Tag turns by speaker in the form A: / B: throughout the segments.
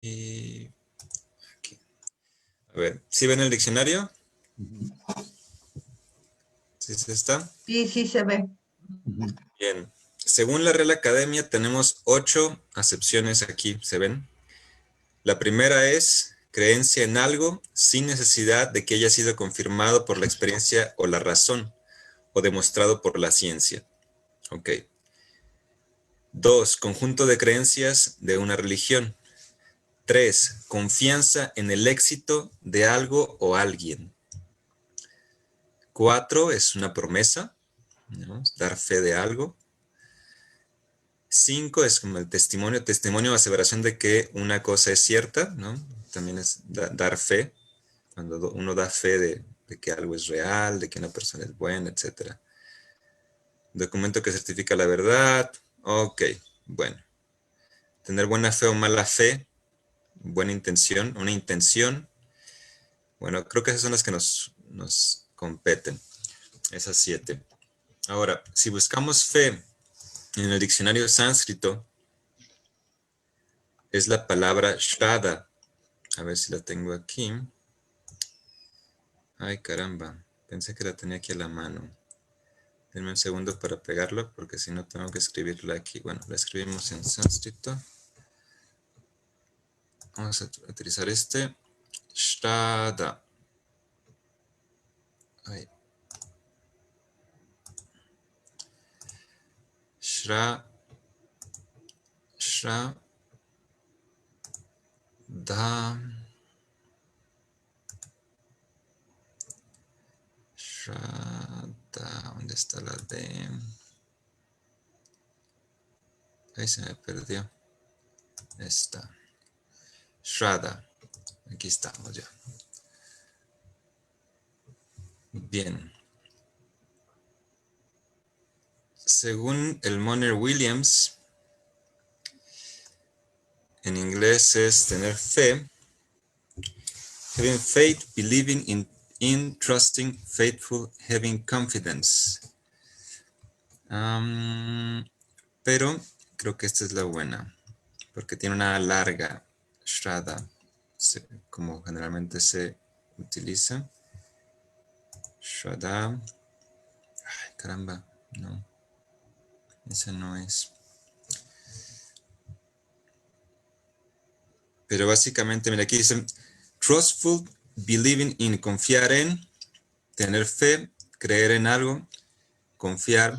A: Y aquí. A ver, ¿sí ven el diccionario? ¿Sí se está?
B: Sí, sí se ve.
A: Bien. Según la Real Academia tenemos 8 acepciones aquí, ¿se ven? La primera es creencia en algo sin necesidad de que haya sido confirmado por la experiencia o la razón, o demostrado por la ciencia. Ok. 2. Conjunto de creencias de una religión. 3. Confianza en el éxito de algo o alguien. 4. Es una promesa, ¿no? Dar fe de algo. 5 es como el testimonio, testimonio o aseveración de que una cosa es cierta, ¿no? También es dar fe, cuando uno da fe de que algo es real, de que una persona es buena, etc. Documento que certifica la verdad. Ok, bueno. Tener buena fe o mala fe, buena intención, una intención. Bueno, creo que esas son las que nos competen, esas 7. Ahora, si buscamos fe en el diccionario sánscrito, es la palabra shraddha. A ver si la tengo aquí. Ay, caramba. Pensé que la tenía aquí a la mano. Denme un segundo para pegarlo, porque si no tengo que escribirla aquí. Bueno, la escribimos en sánscrito. Vamos a utilizar este. Shraddha. Ay. Shraddha. Shraddha. ¿Dónde está la D? Ahí se me perdió. Esta. Shraddha. Aquí estamos ya. Bien. Según el Moner Williams, en inglés es tener fe. Having faith, believing in trusting, faithful, having confidence. Pero creo que esta es la buena, porque tiene una larga shraddha, como generalmente se utiliza. Shraddha. Ay, caramba, no. Esa no es. Pero básicamente, mira, aquí dice trustful, believing in, confiar en, tener fe, creer en algo, confiar,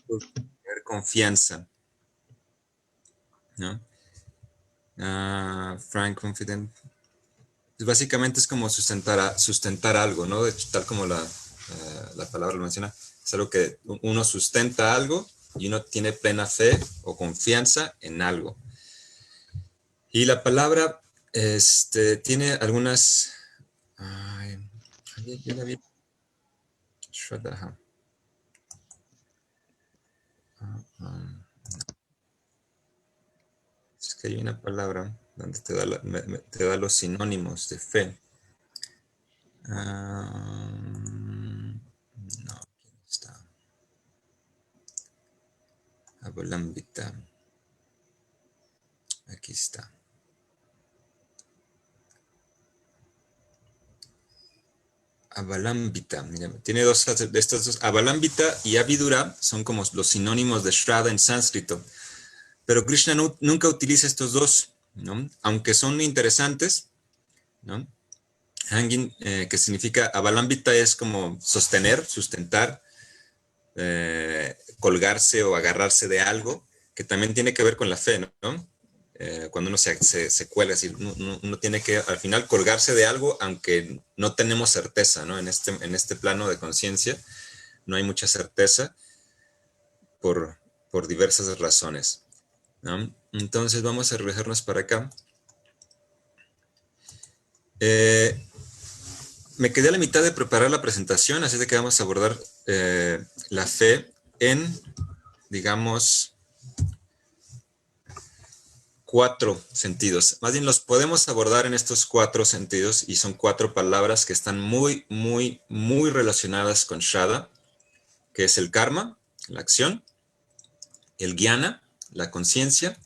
A: tener confianza, ¿no? Frank, confident. Pues básicamente es como sustentar algo, ¿no? De hecho, tal como la palabra lo menciona, es algo que uno sustenta algo y uno tiene plena fe o confianza en algo. Y la palabra tiene algunas... Ay, yo la vi. Es que hay una palabra donde te da los sinónimos de fe. No, aquí está. Avalambita. Aquí está. Avalambita. Mira, tiene dos de estas dos. Avalambita y Avidura son como los sinónimos de Shraddha en sánscrito. Pero Krishna nunca utiliza estos dos, ¿no? Aunque son interesantes, ¿no? Hanging, que significa Avalambita es como sostener, sustentar, colgarse o agarrarse de algo, que también tiene que ver con la fe, ¿no? Cuando uno se cuelga, es decir, uno tiene que al final colgarse de algo, aunque no tenemos certeza, ¿no? En este plano de conciencia no hay mucha certeza por diversas razones, ¿no? Entonces vamos a regresarnos para acá. Me quedé a la mitad de preparar la presentación, así de que vamos a abordar la fe en, digamos, 4 sentidos. Más bien los podemos abordar en estos 4 sentidos y son 4 palabras que están muy, muy, muy relacionadas con Shraddha, que es el karma, la acción, el jnana, la conciencia,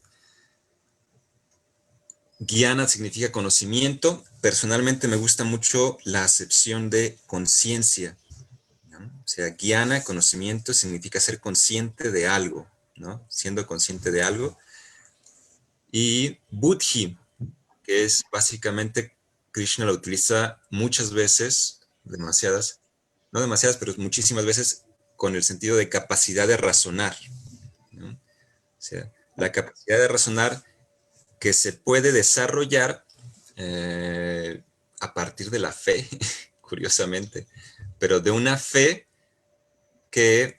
A: Gyana significa conocimiento. Personalmente me gusta mucho la acepción de conciencia, ¿no? O sea, Gyana, conocimiento, significa ser consciente de algo, ¿no? Siendo consciente de algo. Y Buddhi, que es básicamente, Krishna lo utiliza muchas veces, demasiadas, no demasiadas, pero muchísimas veces con el sentido de capacidad de razonar, ¿no? O sea, la capacidad de razonar que se puede desarrollar a partir de la fe, curiosamente, pero de una fe que,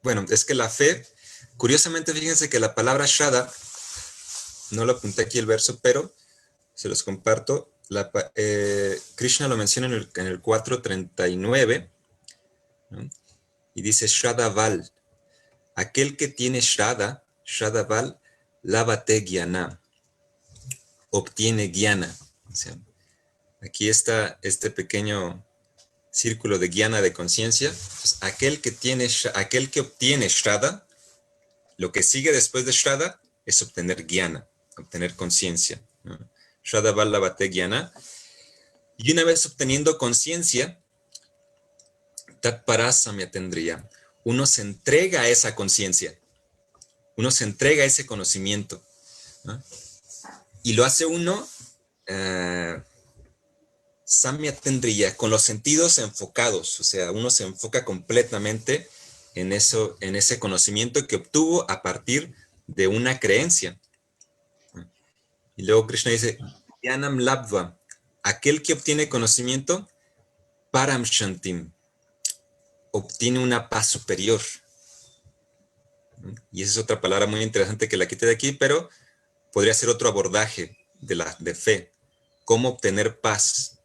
A: bueno, es que la fe, curiosamente, fíjense que la palabra Shraddha, no lo apunté aquí el verso, pero se los comparto. Krishna lo menciona en el 4:39, ¿no? Y dice Shraddha Val, aquel que tiene Shraddha, Shraddha Val, Lavate Gyana, obtiene Gyana. O sea, aquí está este pequeño círculo de Gyana de conciencia. Aquel que obtiene Shraddha, lo que sigue después de Shraddha es obtener Gyana, obtener conciencia, ¿no? Shraddha Val Lavate Gyana. Y una vez obteniendo conciencia, Tat Parasamya tendría. Uno se entrega a esa conciencia, uno se entrega a ese conocimiento, ¿no? Y lo hace uno, Samya tendría, con los sentidos enfocados, o sea, uno se enfoca completamente en eso, en ese conocimiento que obtuvo a partir de una creencia. Y luego Krishna dice, Yanam Labva, aquel que obtiene conocimiento, Param Shantim, obtiene una paz superior. Y esa es otra palabra muy interesante que la quité de aquí, pero podría ser otro abordaje de fe. ¿Cómo obtener paz?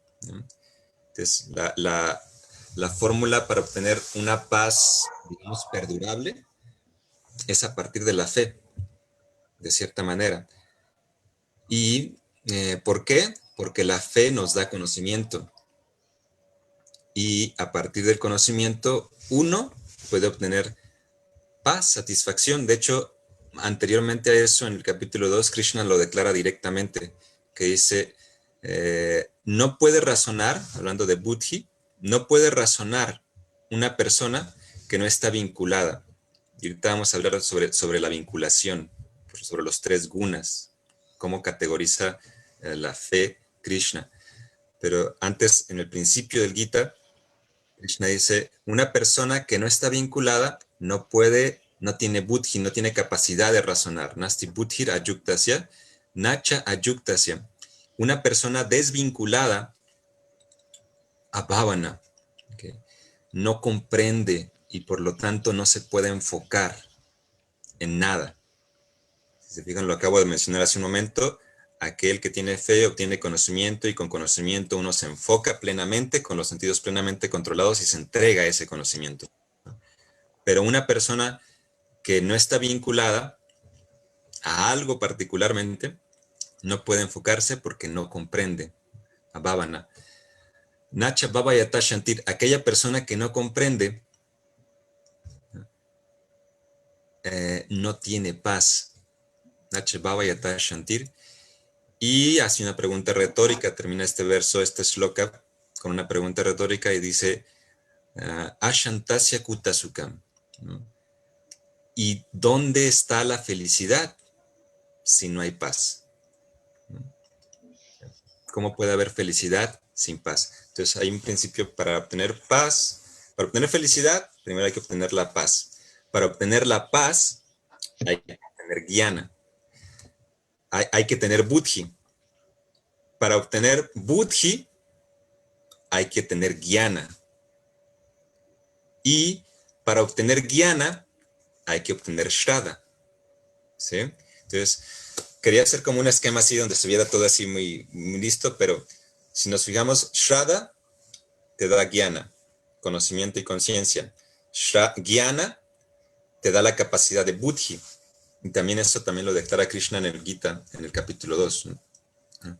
A: Entonces, la fórmula para obtener una paz, digamos, perdurable es a partir de la fe, de cierta manera. ¿Y por qué? Porque la fe nos da conocimiento. Y a partir del conocimiento, uno puede obtener paz, satisfacción. De hecho, anteriormente a eso, en el capítulo 2, Krishna lo declara directamente, que dice, no puede razonar, hablando de Buddhi, no puede razonar una persona que no está vinculada. Y ahorita vamos a hablar sobre la vinculación, sobre los tres gunas, cómo categoriza la fe Krishna. Pero antes, en el principio del Gita, Krishna dice, una persona que no está vinculada no puede, no tiene buddhi, no tiene capacidad de razonar. Nasti buddhir ayuktasya, nacha ayuktasya. Una persona desvinculada, abhavana, ¿okay? No comprende y por lo tanto no se puede enfocar en nada. Si se fijan, lo acabo de mencionar hace un momento, aquel que tiene fe obtiene conocimiento y con conocimiento uno se enfoca plenamente, con los sentidos plenamente controlados y se entrega a ese conocimiento. Pero una persona que no está vinculada a algo particularmente no puede enfocarse porque no comprende. A Bhavana. Nacha Baba Yata Shantir, aquella persona que no comprende, no tiene paz. Nacha Baba Yata Shantir. Y hace una pregunta retórica, termina este verso, este shloka, con una pregunta retórica y dice, Ashantasya Kutasukam, ¿no? ¿Y dónde está la felicidad si no hay paz? ¿Cómo puede haber felicidad sin paz? Entonces hay un principio para obtener paz. Para obtener felicidad, primero hay que obtener la paz. Para obtener la paz, hay que tener gyana. Hay que tener buddhi. Para obtener buddhi, hay que tener gyana. Y para obtener gyana, hay que obtener shraddha. ¿Sí? Entonces, quería hacer como un esquema así donde se viera todo así muy, muy listo, pero si nos fijamos, shraddha te da gyana, conocimiento y conciencia. Gyana te da la capacidad de buddhi. Y también eso también lo declara Krishna en el Gita, en el capítulo 2. ¿No?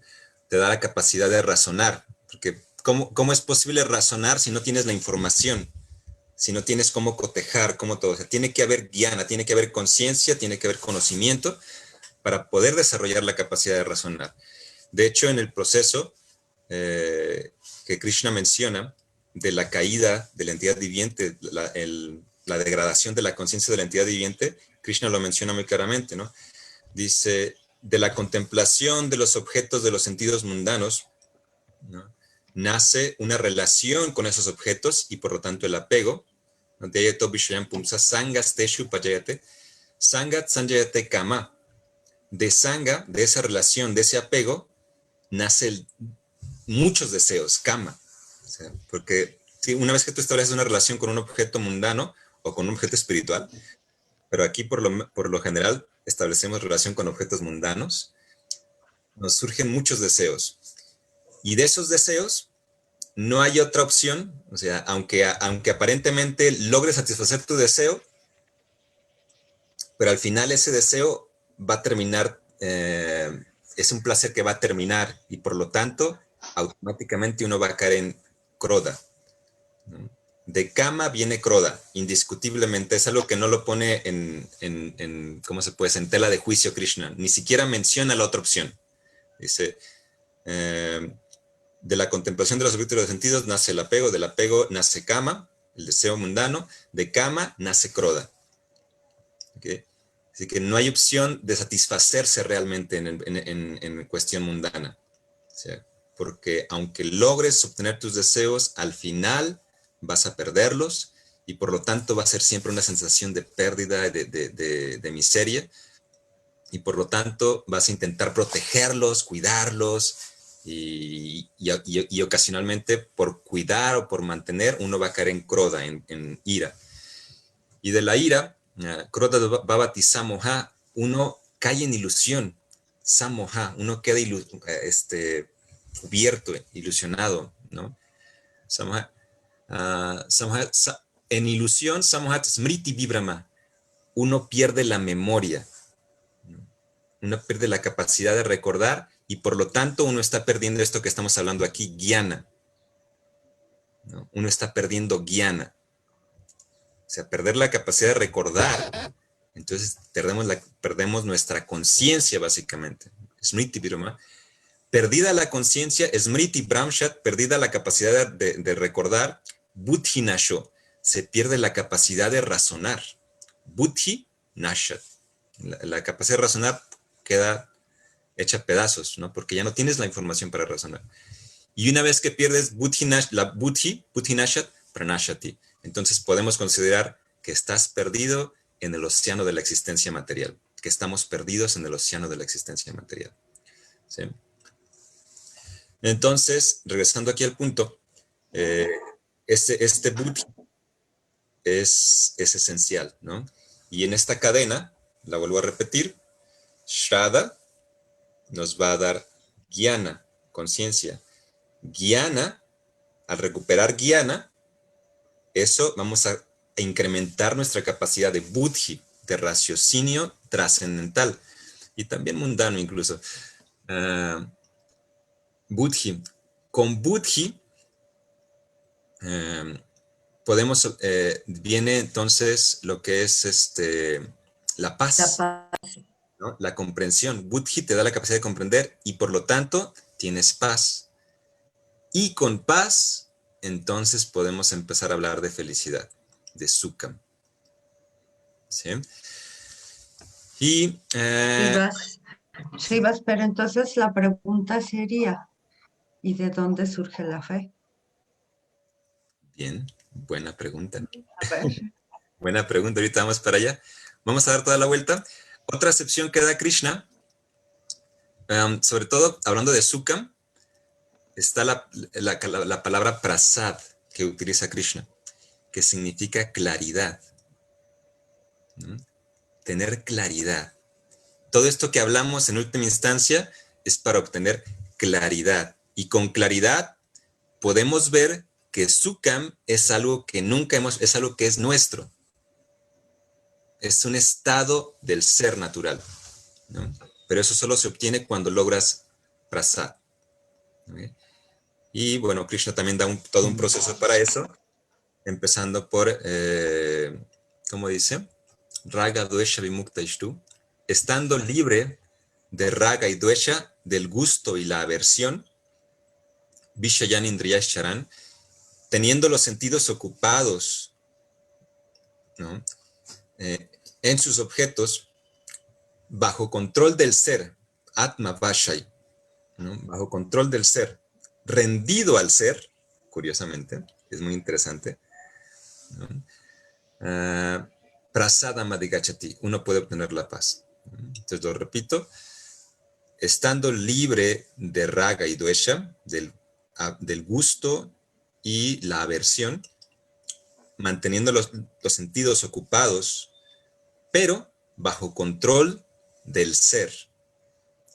A: Te da la capacidad de razonar, porque ¿cómo es posible razonar si no tienes la información? si no tienes cómo cotejar, cómo todo. O sea, tiene que haber guiana, tiene que haber conciencia, tiene que haber conocimiento para poder desarrollar la capacidad de razonar. De hecho, en el proceso que Krishna menciona de la caída de la entidad viviente, la degradación de la conciencia de la entidad viviente, Krishna lo menciona muy claramente, ¿no? Dice, de la contemplación de los objetos de los sentidos mundanos, ¿no?, nace una relación con esos objetos y por lo tanto el apego. Sangat sanjayate kama. De sanga, de esa relación, de ese apego, nace muchos deseos, kama. O sea, porque sí, una vez que tú estableces una relación con un objeto mundano o con un objeto espiritual, pero aquí por lo general establecemos relación con objetos mundanos, nos surgen muchos deseos. Y de esos deseos no hay otra opción, o sea, aunque aparentemente logres satisfacer tu deseo, pero al final ese deseo va a terminar, es un placer que va a terminar y por lo tanto automáticamente uno va a caer en kroda, ¿no? De kama viene kroda, indiscutiblemente, es algo que no lo pone ¿cómo se puede? En tela de juicio Krishna, ni siquiera menciona la otra opción. Dice, de la contemplación de los objetos de los sentidos nace el apego, del apego nace kama, el deseo mundano, de kama nace kroda. ¿Okay? Así que no hay opción de satisfacerse realmente en cuestión mundana. O sea, porque aunque logres obtener tus deseos, al final vas a perderlos y por lo tanto va a ser siempre una sensación de pérdida, de miseria, y por lo tanto vas a intentar protegerlos, cuidarlos, y ocasionalmente por cuidar o por mantener uno va a caer en kroda, en ira. Y de la ira, kroda bhavati samoha, uno cae en ilusión, samoha, uno queda cubierto, ilusionado, ¿no? Samoha, en ilusión, samohat smriti vibrama, uno pierde la memoria, ¿no? Uno pierde la capacidad de recordar y por lo tanto uno está perdiendo esto que estamos hablando aquí, guiana, ¿no? Uno está perdiendo guiana. O sea, perder la capacidad de recordar, entonces perdemos nuestra conciencia básicamente. Smriti Virama. Perdida la conciencia, Smriti Bramshat, perdida la capacidad de recordar, Buddhi Nasho, se pierde la capacidad de razonar. Buddhi Nashat. La capacidad de razonar queda hecha pedazos, ¿no? Porque ya no tienes la información para razonar. Y una vez que pierdes la Buddhi Nashat, Pranashati. Entonces podemos considerar que estás perdido en el océano de la existencia material, que estamos perdidos en el océano de la existencia material. ¿Sí? Entonces, regresando aquí al punto, este Buddhi es esencial, ¿no? Y en esta cadena, la vuelvo a repetir, Shraddha nos va a dar Jnana, conciencia. Jnana, al recuperar Jnana, eso vamos a incrementar nuestra capacidad de buddhi, de raciocinio trascendental y también mundano incluso. Buddhi. Con buddhi podemos, viene entonces lo que es la paz, ¿no? La comprensión. Buddhi te da la capacidad de comprender y por lo tanto tienes paz. Y con paz, entonces podemos empezar a hablar de felicidad, de sukham. ¿Sí? Y
B: Shivas, pero entonces la pregunta sería, ¿y de dónde surge la fe?
A: Bien, buena pregunta.
B: A ver.
A: Buena pregunta, ahorita vamos para allá. Vamos a dar toda la vuelta. Otra acepción que da Krishna, sobre todo hablando de sukham, está la palabra prasad que utiliza Krishna, que significa claridad, ¿no? Tener claridad. Todo esto que hablamos en última instancia es para obtener claridad. Y con claridad podemos ver que sukham es algo que nunca es algo que es nuestro. Es un estado del ser natural, ¿no? Pero eso solo se obtiene cuando logras prasad, ¿okay? Y bueno, Krishna también da todo un proceso para eso. empezando por, ¿cómo dice? Raga Dvesha Vimukta Ishtu, estando libre de raga y dvesha, del gusto y la aversión, Vishayan Indriyash Charan, teniendo los sentidos ocupados, ¿no? En sus objetos, bajo control del ser, Atma Vashai, ¿no? Bajo control del ser, rendido al ser, curiosamente, es muy interesante, ¿no? Prasada Madigachati, uno puede obtener la paz. Entonces lo repito, estando libre de raga y dvesha, del gusto y la aversión, manteniendo los sentidos ocupados, pero bajo control del ser.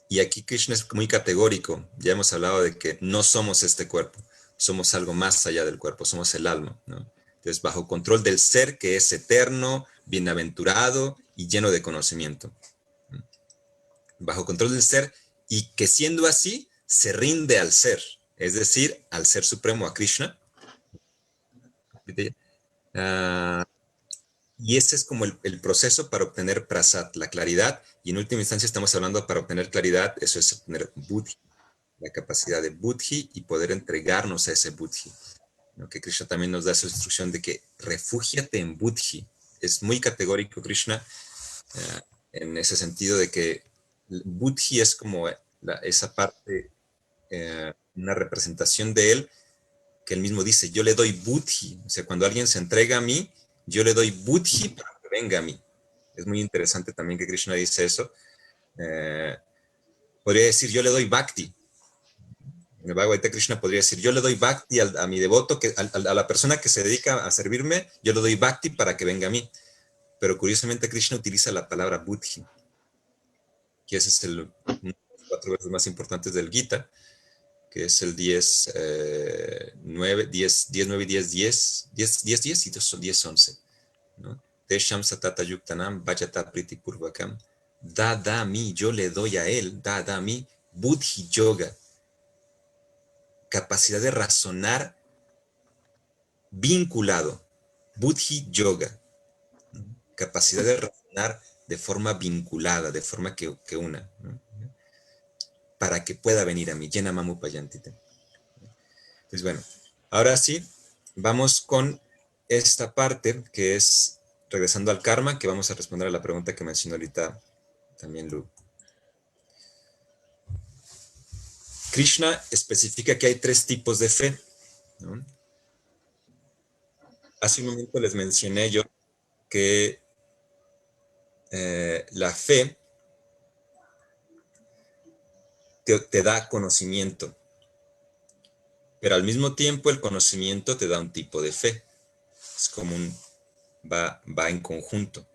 A: Y aquí Krishna es muy categórico. Ya hemos hablado de que no somos este cuerpo, somos algo más allá del cuerpo, somos el alma, ¿no? Entonces, bajo control del ser que es eterno, bienaventurado y lleno de conocimiento. Bajo control del ser y que siendo así, se rinde al ser, es decir, al ser supremo, a Krishna. Y ese es como el proceso para obtener prasad, la claridad. Y en última instancia estamos hablando para obtener claridad, eso es obtener buddhi, la capacidad de buddhi y poder entregarnos a ese buddhi. ¿No? Que Krishna también nos da esa instrucción de que refúgiate en buddhi. Es muy categórico Krishna en ese sentido de que buddhi es como esa parte, una representación de él, que él mismo dice, yo le doy buddhi. O sea, cuando alguien se entrega a mí, yo le doy buddhi para que venga a mí. Es muy interesante también que Krishna dice eso. Podría decir, yo le doy bhakti. En el Bhagavad Gita Krishna podría decir, yo le doy bhakti a mi devoto, a la persona que se dedica a servirme, yo le doy bhakti para que venga a mí. Pero curiosamente Krishna utiliza la palabra buddhi, que ese es uno de los 4 versos más importantes del Gita, que es el 10, 9, 10, 10, 9 y 10, 10, 10, 10, 10 y 10, 11. ¿No? Tesham satata yuktanam vajata priti purvakam. Da a mí, yo le doy a él, da a mí, buddhi yoga, capacidad de razonar vinculado, buddhi yoga, capacidad de razonar de forma vinculada, de forma que una, ¿no? Para que pueda venir a mí, llena mamu payantite. Pues bueno, ahora sí, vamos con esta parte que es regresando al karma, que vamos a responder a la pregunta que mencionó ahorita también Lu. Krishna especifica que hay 3 tipos de fe, ¿no? Hace un momento les mencioné yo que la fe te da conocimiento, pero al mismo tiempo el conocimiento te da un tipo de fe. Es como va en conjunto,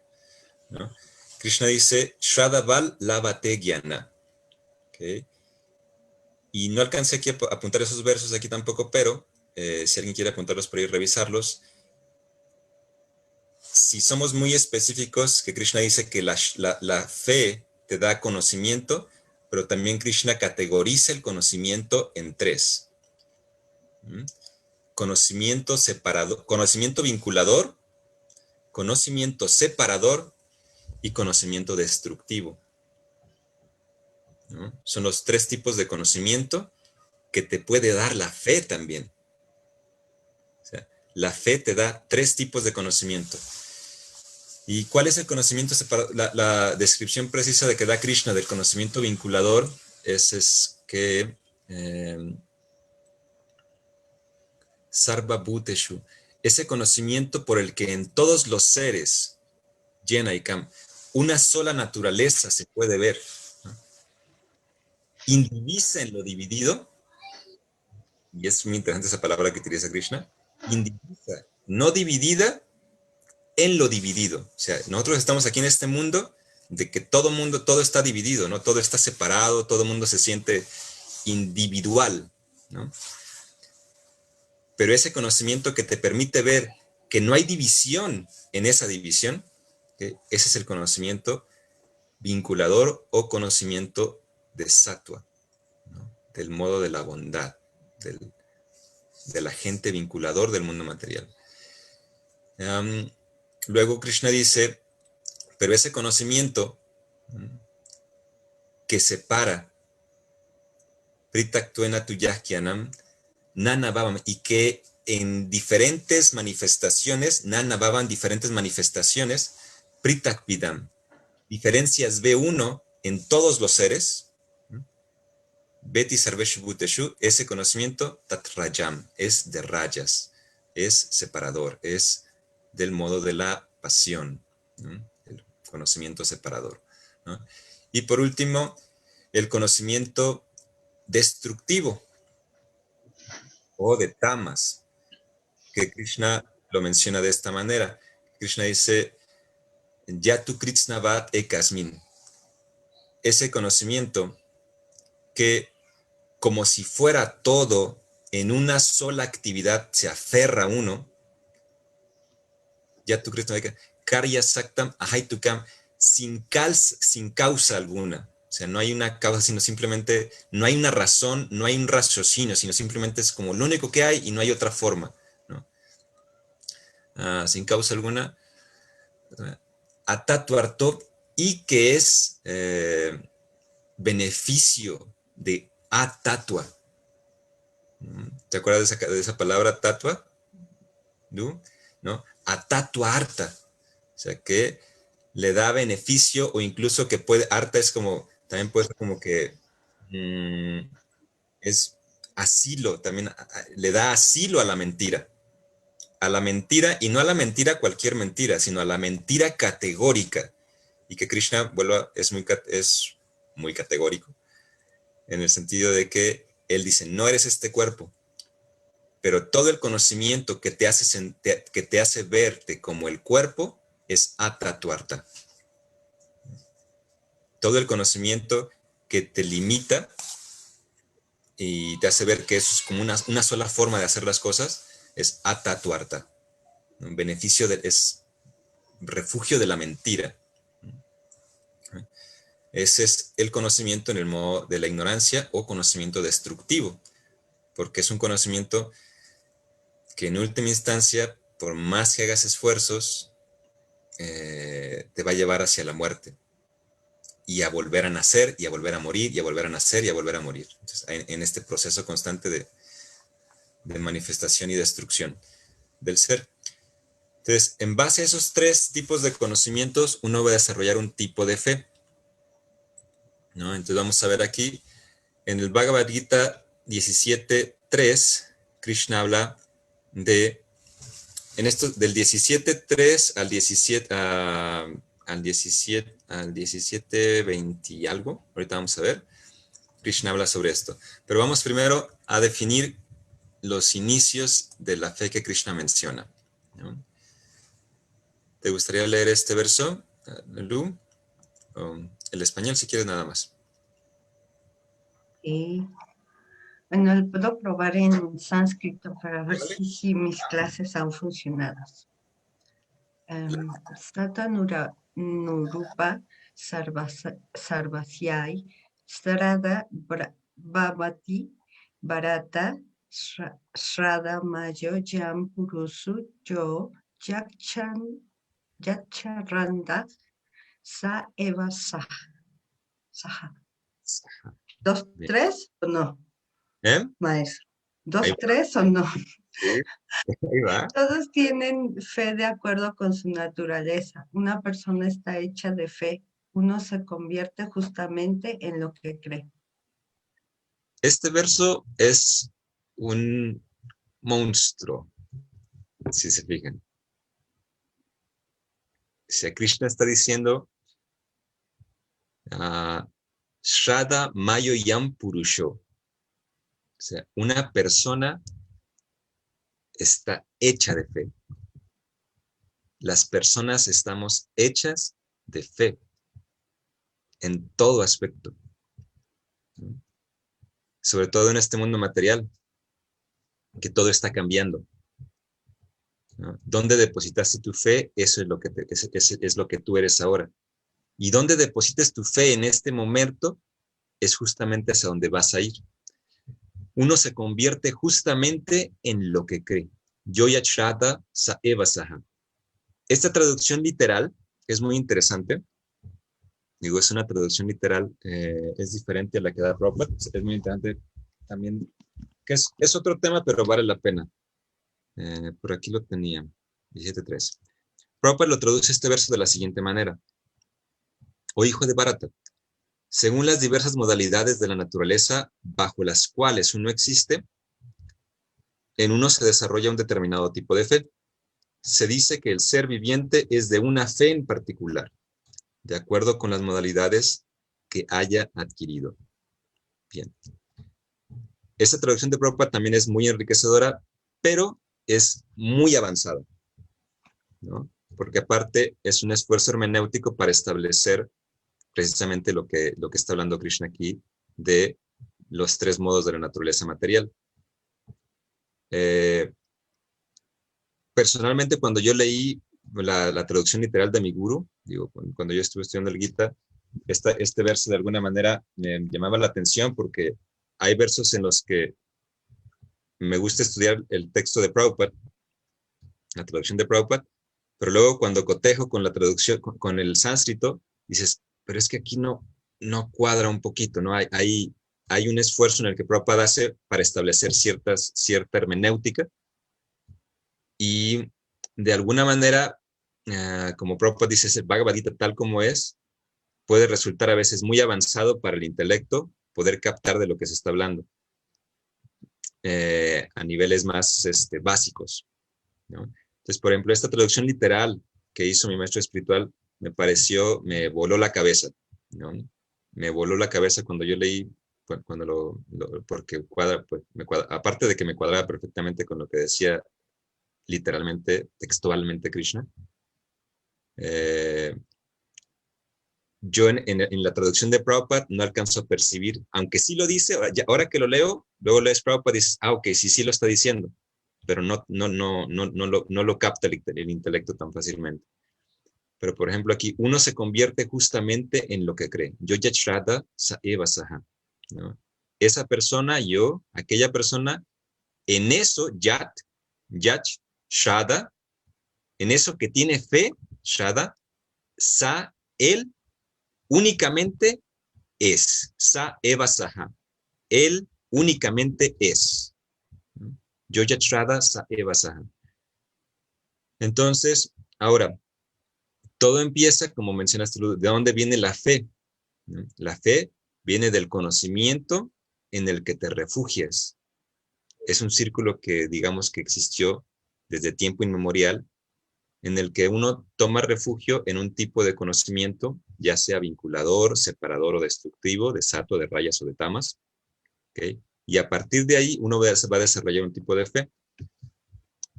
A: ¿no? Krishna dice, Shradhaval Lavate Gyana. ¿Okay? Y no alcancé aquí a apuntar esos versos aquí tampoco, pero si alguien quiere apuntarlos por ahí, revisarlos. Si somos muy específicos, que Krishna dice que la fe te da conocimiento, pero también Krishna categoriza el conocimiento en 3. Conocimiento separado, conocimiento vinculador, conocimiento separador y conocimiento destructivo, ¿no? Son los 3 tipos de conocimiento que te puede dar la fe también. O sea, la fe te da 3 tipos de conocimiento. ¿Y cuál es el conocimiento separado? La descripción precisa de que da Krishna del conocimiento vinculador es que Sarva Bhuteshu, ese conocimiento por el que en todos los seres, Jena y Kam, una sola naturaleza se puede ver, ¿no? Indivisa en lo dividido, y es muy interesante esa palabra que utiliza Krishna, indivisa, no dividida en lo dividido. O sea, nosotros estamos aquí en este mundo de que todo está dividido, ¿no? Todo está separado, todo el mundo se siente individual, ¿no? Pero ese conocimiento que te permite ver que no hay división en esa división, ¿okay? Ese es el conocimiento vinculador o conocimiento de sattva, ¿no? Del modo de la bondad, del agente vinculador del mundo material. Luego Krishna dice, pero ese conocimiento que separa Pritaktuena Tuyahkianam, Nana Bhavam, y que en diferentes manifestaciones, Nana Bhavam, diferentes manifestaciones, Pritakvidam, diferencias ve uno en todos los seres, Beti Sarveshu Bhuteshu, ese conocimiento, Tatrayam, es de rayas, es separador, es del modo de la pasión, ¿no? El conocimiento separador, ¿no? Y por último, el conocimiento destructivo o de tamas, que Krishna lo menciona de esta manera. Krishna dice, Yatu Kritsnavat Ekasmin, ese conocimiento que como si fuera todo en una sola actividad se aferra uno, Yatu Kritsnavat Karya Saktam Ahaitukam, sin causa alguna. O sea, no hay una causa, sino simplemente, no hay una razón, no hay un raciocinio, sino simplemente es como lo único que hay y no hay otra forma, ¿no? Sin causa alguna, atatuarto, y que es beneficio de atatua. ¿Te acuerdas de esa palabra tatua? ¿No? Atatuarta. O sea, que le da beneficio o incluso que puede, harta es como, también puede ser como que es asilo, también le da asilo a la mentira. A la mentira, y no a la mentira cualquier mentira, sino a la mentira categórica. Y que Krishna es muy categórico, en el sentido de que él dice, no eres este cuerpo, pero todo el conocimiento que te hace verte como el cuerpo es atatuarta. Todo el conocimiento que te limita y te hace ver que eso es como una sola forma de hacer las cosas es atatuarta. Un beneficio es refugio de la mentira. Ese es el conocimiento en el modo de la ignorancia o conocimiento destructivo, porque es un conocimiento que en última instancia, por más que hagas esfuerzos, te va a llevar hacia la muerte y a volver a nacer y a volver a morir y a volver a nacer y a volver a morir. Entonces, en este proceso constante de manifestación y destrucción del ser. Entonces, en base a esos tres tipos de conocimientos, uno va a desarrollar un tipo de fe, ¿no? Entonces vamos a ver aquí, en el Bhagavad Gita 17.3, Krishna habla en esto, del 17.3 al 17.20 y algo, ahorita vamos a ver, Krishna habla sobre esto. Pero vamos primero a definir los inicios de la fe que Krishna menciona, ¿no? ¿Te gustaría leer este verso, Lu? El español, si quieres, nada más.
B: Sí. Bueno, lo puedo probar en sánscrito para ver si mis clases han funcionado. Sata Nurupa Sarvasyai Strada Bhavati Bharata Shrada Mayo Jam Purusu Yo Yacharanda Sa Eva Saha. ¿Dos, tres o no, maestro? ¿Dos, tres o no?
A: Sí, ahí va.
B: Todos tienen fe de acuerdo con su naturaleza. Una persona está hecha de fe. Uno se convierte justamente en lo que cree.
A: Este verso es un monstruo, si se fijan. O sea, Krishna está diciendo Shraddha Mayo Yam Purusho. O sea, una persona está hecha de fe. Las personas estamos hechas de fe en todo aspecto, ¿no? Sobre todo en este mundo material, que todo está cambiando, ¿no? ¿Dónde depositaste tu fe? Eso es lo que es lo que tú eres ahora. Y donde deposites tu fe en este momento es justamente hacia donde vas a ir. Uno se convierte justamente en lo que cree. Yoya Shraddha Sa Eva Saha. Esta traducción literal es muy interesante. Digo, es una traducción literal, es diferente a la que da Prabhupada. Es muy interesante también, que es otro tema, pero vale la pena. Por aquí lo tenía, 17.3. Prabhupada lo traduce este verso de la siguiente manera. Oh hijo de Bharata, según las diversas modalidades de la naturaleza bajo las cuales uno existe, en uno se desarrolla un determinado tipo de fe. Se dice que el ser viviente es de una fe en particular, de acuerdo con las modalidades que haya adquirido. Bien. Esta traducción de Prabhupada también es muy enriquecedora, pero es muy avanzada, ¿no? Porque aparte es un esfuerzo hermenéutico para establecer precisamente lo que está hablando Krishna aquí de los tres modos de la naturaleza material. Personalmente, cuando yo leí la traducción literal de mi guru, digo, cuando yo estuve estudiando el Gita, este verso de alguna manera me llamaba la atención porque hay versos en los que me gusta estudiar el texto de Prabhupada, la traducción de Prabhupada, pero luego cuando cotejo con la traducción, con el sánscrito, dices, pero es que aquí no cuadra un poquito, ¿no? Hay un esfuerzo en el que Prabhupada hace para establecer cierta hermenéutica y de alguna manera, como Prabhupada dice, el Bhagavad Gita tal como es, puede resultar a veces muy avanzado para el intelecto poder captar de lo que se está hablando a niveles más básicos, ¿no? Entonces, por ejemplo, esta traducción literal que hizo mi maestro espiritual me voló la cabeza, ¿no? Me voló la cabeza cuando yo leí, cuando porque cuadra, pues, aparte de que me cuadraba perfectamente con lo que decía literalmente, textualmente Krishna, eh, yo en la traducción de Prabhupada no alcanzo a percibir, aunque sí lo dice, ahora que lo leo, luego lees Prabhupada y dices, ok, sí lo está diciendo, pero no lo capta el intelecto tan fácilmente. Pero, por ejemplo, aquí uno se convierte justamente en lo que cree. Yo yachrada sa eva saha, ¿no? Esa persona, aquella persona, en eso, yach, shada, en eso que tiene fe, shada, sa, él únicamente es. Sa eva saha. Él únicamente es. Yo yachrada sa eva saha. Entonces, ahora, todo empieza, como mencionaste, ¿de dónde viene la fe? ¿No? La fe viene del conocimiento en el que te refugias. Es un círculo que digamos que existió desde tiempo inmemorial, en el que uno toma refugio en un tipo de conocimiento, ya sea vinculador, separador o destructivo, de sato, de rayas o de tamas, ¿okay? Y a partir de ahí uno va a desarrollar un tipo de fe.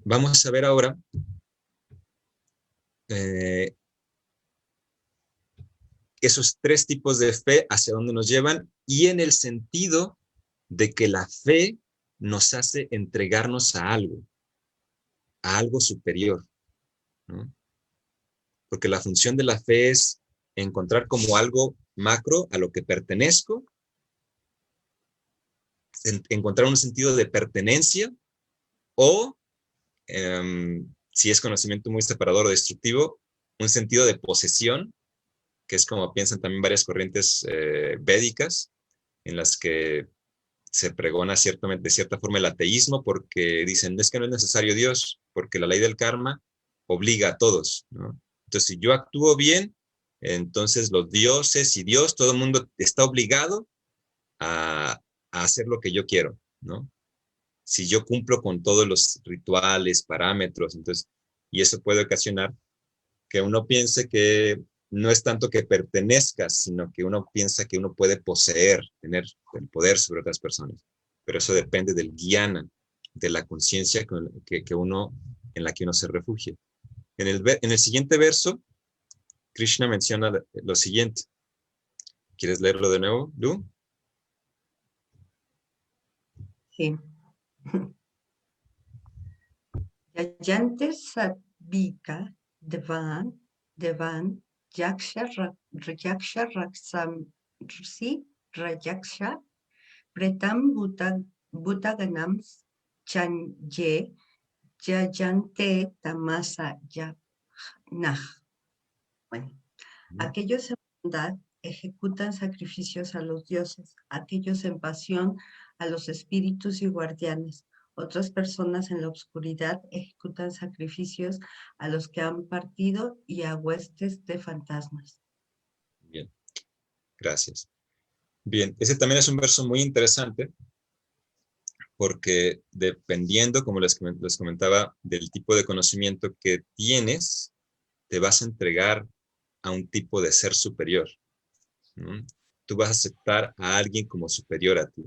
A: Vamos a ver ahora esos tres tipos de fe hacia dónde nos llevan y en el sentido de que la fe nos hace entregarnos a algo superior, ¿no? Porque la función de la fe es encontrar como algo macro a lo que pertenezco, encontrar un sentido de pertenencia o, si es conocimiento muy separador o destructivo, un sentido de posesión, que es como piensan también varias corrientes védicas, en las que se pregona de cierta forma el ateísmo porque dicen, es que no es necesario Dios, porque la ley del karma obliga a todos, ¿no? Entonces, si yo actúo bien, entonces los dioses y Dios, todo el mundo está obligado a hacer lo que yo quiero, ¿no? Si yo cumplo con todos los rituales, parámetros, entonces, y eso puede ocasionar que uno piense que no es tanto que pertenezcas, sino que uno piensa que uno puede poseer, tener el poder sobre otras personas. Pero eso depende del guiana, de la conciencia en la que uno se refugia. En el siguiente verso, Krishna menciona lo siguiente. ¿Quieres leerlo de nuevo, Lu?
B: Sí. Yayante Sabika Devan Yaksha Raksamsi Rayaksha Pretam Butaganam Chanye Yayante Tamasa Nah. Bueno, aquellos en bondad ejecutan sacrificios a los dioses, aquellos en pasión a los espíritus y guardianes. Otras personas en la oscuridad ejecutan sacrificios a los que han partido y a huestes de fantasmas.
A: Bien, gracias. Bien, ese también es un verso muy interesante porque dependiendo, como les comentaba, del tipo de conocimiento que tienes, te vas a entregar a un tipo de ser superior, ¿no? Tú vas a aceptar a alguien como superior a ti.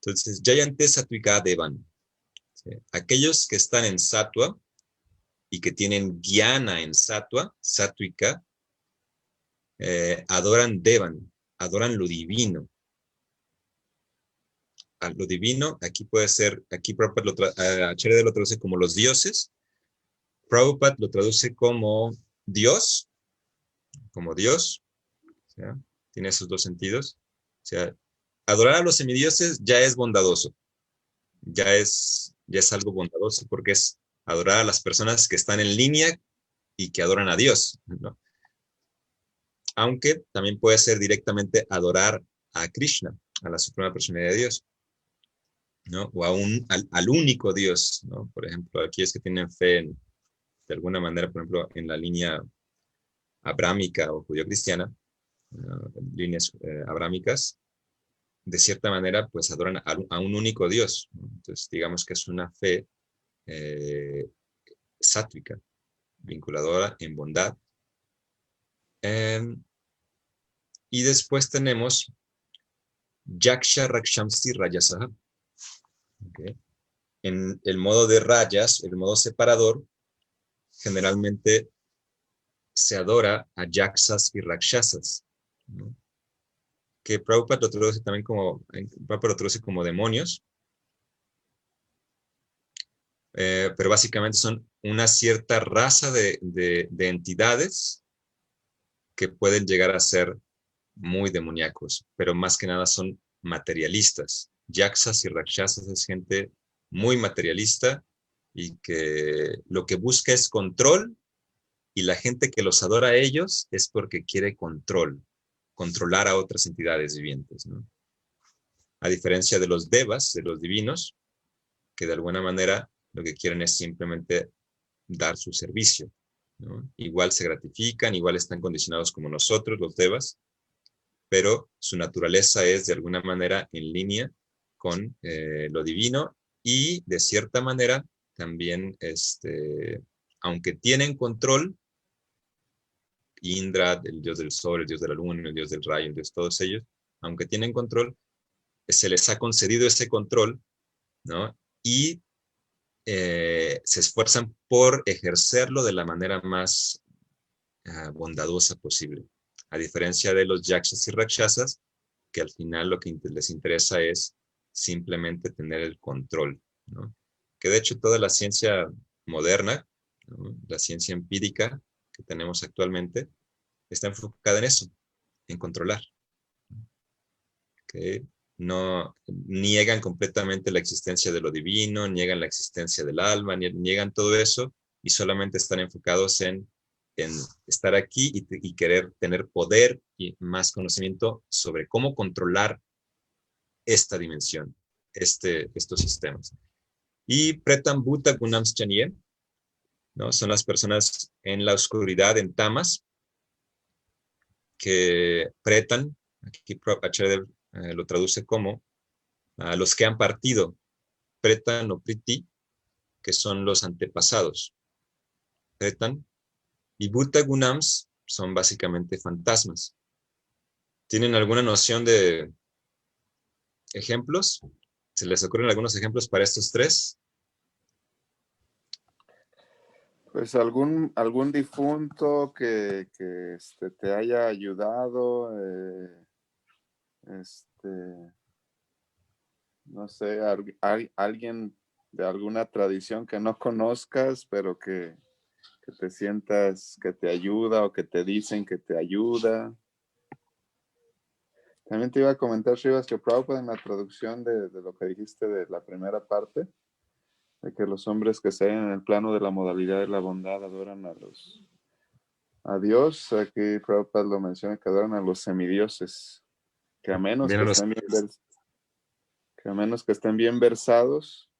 A: Entonces, Jayante Sattvika Devan. ¿Sí? Aquellos que están en Sattva y que tienen Jnana en Sattva, Sattvika, adoran Devan, adoran lo divino. A lo divino, aquí puede ser, aquí Prabhupada Acharya lo traduce como los dioses, Prabhupada lo traduce como Dios, ¿ya? Tiene esos dos sentidos. O sea, adorar a los semidioses ya es bondadoso, ya es algo bondadoso porque es adorar a las personas que están en línea y que adoran a Dios, ¿no? Aunque también puede ser directamente adorar a Krishna, a la suprema personalidad de Dios, ¿no? O al único Dios, ¿no? Por ejemplo, aquellos que tienen fe de alguna manera, por ejemplo, en la línea abrámica o judío-cristiana, líneas abrámicas, de cierta manera, pues adoran a un único Dios, ¿no? Entonces, digamos que es una fe eh, sátvica, vinculadora en bondad. Y después tenemos Yaksha Rakshamsi Rajasaha. ¿Okay? En el modo de rayas, el modo separador, generalmente se adora a Yaksas y Rakshasas, ¿no? Que Prabhupada lo traduce también Prabhupada lo traduce como demonios, pero básicamente son una cierta raza de entidades que pueden llegar a ser muy demoníacos, pero más que nada son materialistas. Yaksas y Rakshasas es gente muy materialista y que lo que busca es control, y la gente que los adora a ellos es porque quiere controlar a otras entidades vivientes, ¿no? A diferencia de los devas, de los divinos, que de alguna manera lo que quieren es simplemente dar su servicio, ¿no? Igual se gratifican, igual están condicionados como nosotros, los devas, pero su naturaleza es de alguna manera en línea con lo divino y de cierta manera también, aunque tienen control, Indra, el dios del sol, el dios de la luna, el dios del rayo, el dios de todos ellos, aunque tienen control, se les ha concedido ese control, ¿no? Y se esfuerzan por ejercerlo de la manera más bondadosa posible. A diferencia de los yakshas y rakshasas, que al final lo que les interesa es simplemente tener el control, ¿no? Que de hecho toda la ciencia moderna, ¿no? La ciencia empírica que tenemos actualmente, está enfocada en eso, en controlar. ¿Okay? No niegan completamente la existencia de lo divino, niegan la existencia del alma, niegan todo eso y solamente están enfocados en estar aquí y querer tener poder y más conocimiento sobre cómo controlar esta dimensión, estos sistemas. Y Pretam Bhuta Gunams Chanie, ¿no? Son las personas en la oscuridad, en tamas, que pretan, aquí Acharya lo traduce como a los que han partido, pretan o priti, que son los antepasados, pretan, y bhuta gunams son básicamente fantasmas. ¿Tienen alguna noción de ejemplos? ¿Se les ocurren algunos ejemplos para estos tres?
C: Pues algún difunto que te haya ayudado, no sé, alguien de alguna tradición que no conozcas, pero que te sientas que te ayuda o que te dicen que te ayuda. También te iba a comentar, Shivas, que Prabhupada en la traducción de lo que dijiste de la primera parte, de que los hombres que se hallan en el plano de la modalidad de la bondad adoran a Dios. Aquí Prabhupada lo menciona, que adoran a los semidioses, que a menos
A: Bien
C: que
A: a los...
C: estén bien versados,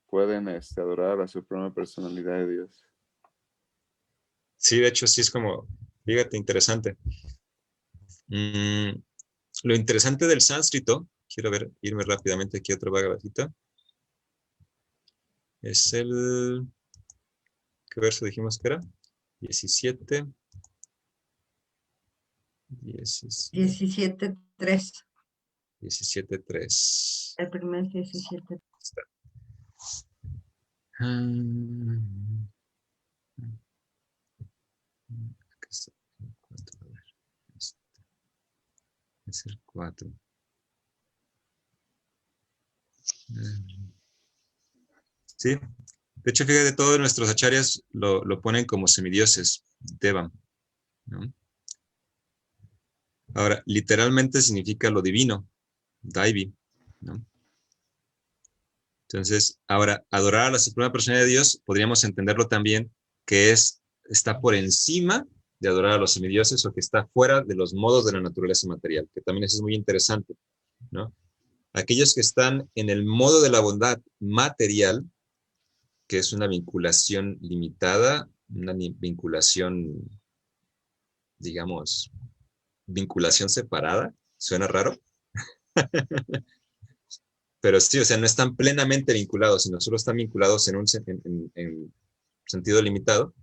C: pueden adorar a la suprema personalidad de Dios.
A: Sí, de hecho, sí es como, fíjate, interesante. Lo interesante del sánscrito, quiero irme rápidamente aquí a otra Bhagavad Gita, es el, ¿qué verso dijimos que era? 17.
B: 17.3.
A: 17.3.
B: El primer 17.
A: Es el 4. Sí, de hecho, fíjate, todos nuestros acharyas lo ponen como semidioses, Devam, ¿no? Ahora, literalmente significa lo divino, Daivi, ¿no? Entonces, ahora, adorar a la suprema persona de Dios, podríamos entenderlo también que está por encima de adorar a los semidioses o que está fuera de los modos de la naturaleza material, que también eso es muy interesante, ¿no? Aquellos que están en el modo de la bondad material, que es una vinculación limitada, una vinculación, digamos, vinculación separada, suena raro, pero sí, o sea, no están plenamente vinculados, sino solo están vinculados en un sentido limitado.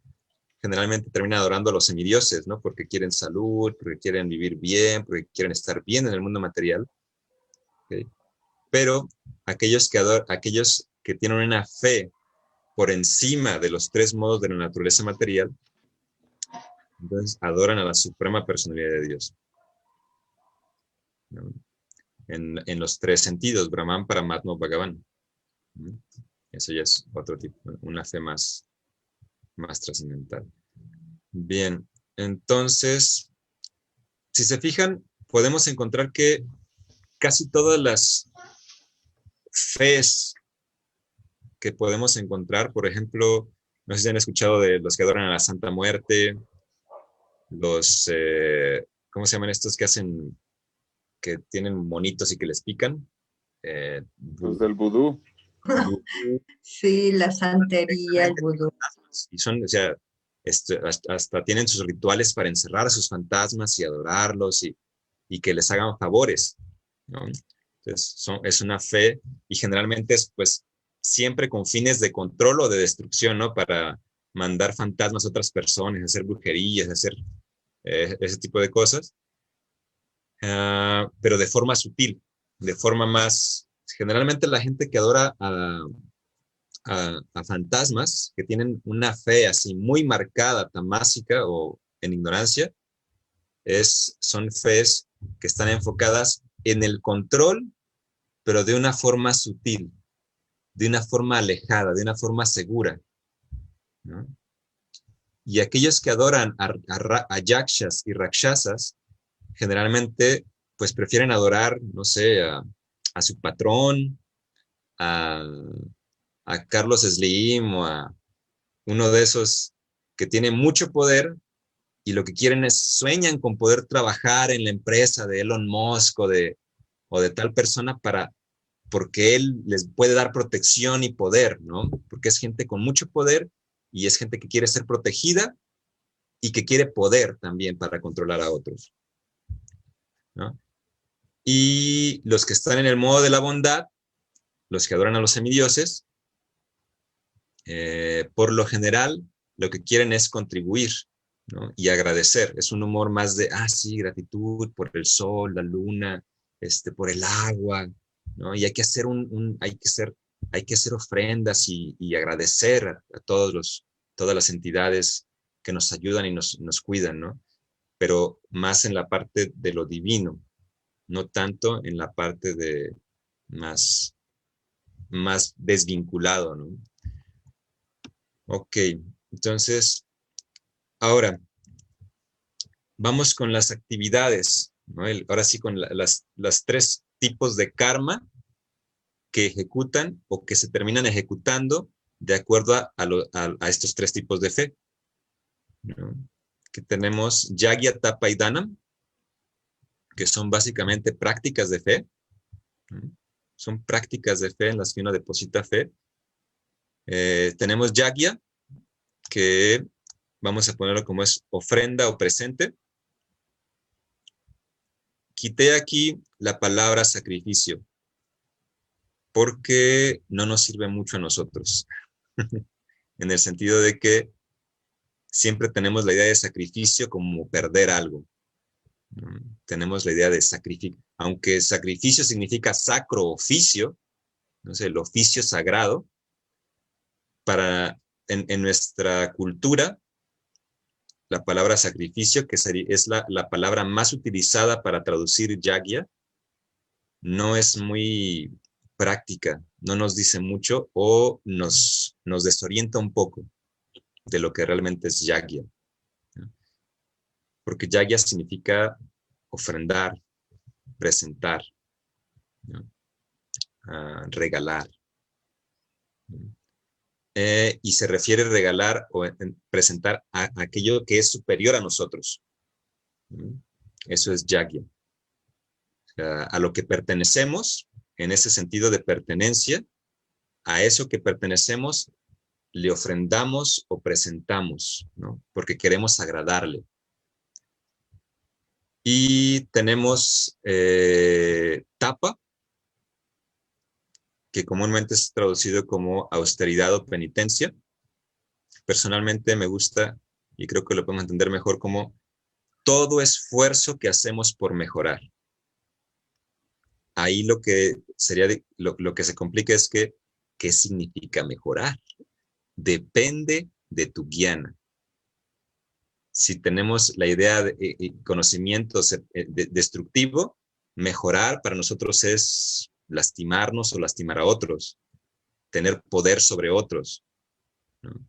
A: Generalmente terminan adorando a los semidioses, ¿no? Porque quieren salud, porque quieren vivir bien, porque quieren estar bien en el mundo material. ¿Okay? Pero aquellos que tienen una fe por encima de los 3 modos de la naturaleza material, entonces adoran a la suprema personalidad de Dios, ¿no? En los 3 sentidos, Brahman, Paramatma, Bhagavan. ¿No? Eso ya es otro tipo, una fe más trascendental. Bien, entonces, si se fijan, podemos encontrar que casi todas las fes que podemos encontrar, por ejemplo, no sé si han escuchado de los que adoran a la Santa Muerte, ¿cómo se llaman estos que tienen monitos y que les pican?
C: Los del vudú.
B: Sí, la santería, el vudú.
A: Y son, o sea, hasta tienen sus rituales para encerrar a sus fantasmas y adorarlos y que les hagan favores, ¿no? Entonces, es una fe y generalmente es, pues, siempre con fines de control o de destrucción, ¿no? Para mandar fantasmas a otras personas, hacer brujerías, hacer ese tipo de cosas, pero de forma sutil, de forma más... Generalmente la gente que adora a fantasmas, que tienen una fe así muy marcada, tamásica o en ignorancia, son fees que están enfocadas en el control, pero de una forma sutil, de una forma alejada, de una forma segura, ¿no? Y aquellos que adoran a yakshas y rakshasas, generalmente, pues prefieren adorar, no sé, a su patrón, a, a Carlos Slim o a uno de esos que tiene mucho poder y lo que quieren sueñan con poder trabajar en la empresa de Elon Musk o de tal persona porque él les puede dar protección y poder, ¿no? Porque es gente con mucho poder y es gente que quiere ser protegida y que quiere poder también para controlar a otros, ¿no? Y los que están en el modo de la bondad, los que adoran a los semidioses, por lo general, lo que quieren es contribuir, ¿no? Y agradecer. Es un humor más de, sí, gratitud por el sol, la luna, por el agua, ¿no? Y hay que hacer hay que hacer ofrendas y agradecer a todas las entidades que nos ayudan y nos cuidan, ¿no? Pero más en la parte de lo divino, no tanto en la parte de más desvinculado, ¿no? Ok, entonces, ahora, vamos con las actividades, ¿no? Ahora sí, con las 3 tipos de karma que ejecutan o que se terminan ejecutando de acuerdo a estos tres tipos de fe, ¿no? Que tenemos Yagya, Tapa y Danam, que son básicamente prácticas de fe, ¿no? Son prácticas de fe en las que uno deposita fe. Tenemos Yagya, que vamos a ponerlo como es ofrenda o presente. Quité aquí la palabra sacrificio, porque no nos sirve mucho a nosotros, en el sentido de que siempre tenemos la idea de sacrificio como perder algo. Tenemos la idea de sacrificio, aunque sacrificio significa sacro oficio, no sé, el oficio sagrado, en nuestra cultura, la palabra sacrificio, que es la palabra más utilizada para traducir yagya, no es muy práctica, no nos dice mucho o nos desorienta un poco de lo que realmente es yagya, ¿no? Porque yagya significa ofrendar, presentar, ¿no? Regalar. Y se refiere a regalar o presentar a aquello que es superior a nosotros. Eso es yagya. O sea, a lo que pertenecemos, en ese sentido de pertenencia, a eso que pertenecemos, le ofrendamos o presentamos, ¿no? Porque queremos agradarle. Y tenemos tapa, que comúnmente es traducido como austeridad o penitencia. Personalmente me gusta, y creo que lo podemos entender mejor, como todo esfuerzo que hacemos por mejorar. Ahí lo que sería, lo que se complica es que, ¿qué significa mejorar? Depende de tu guiana. Si tenemos la idea de conocimiento destructivo, mejorar para nosotros es lastimarnos o lastimar a otros, tener poder sobre otros, ¿no?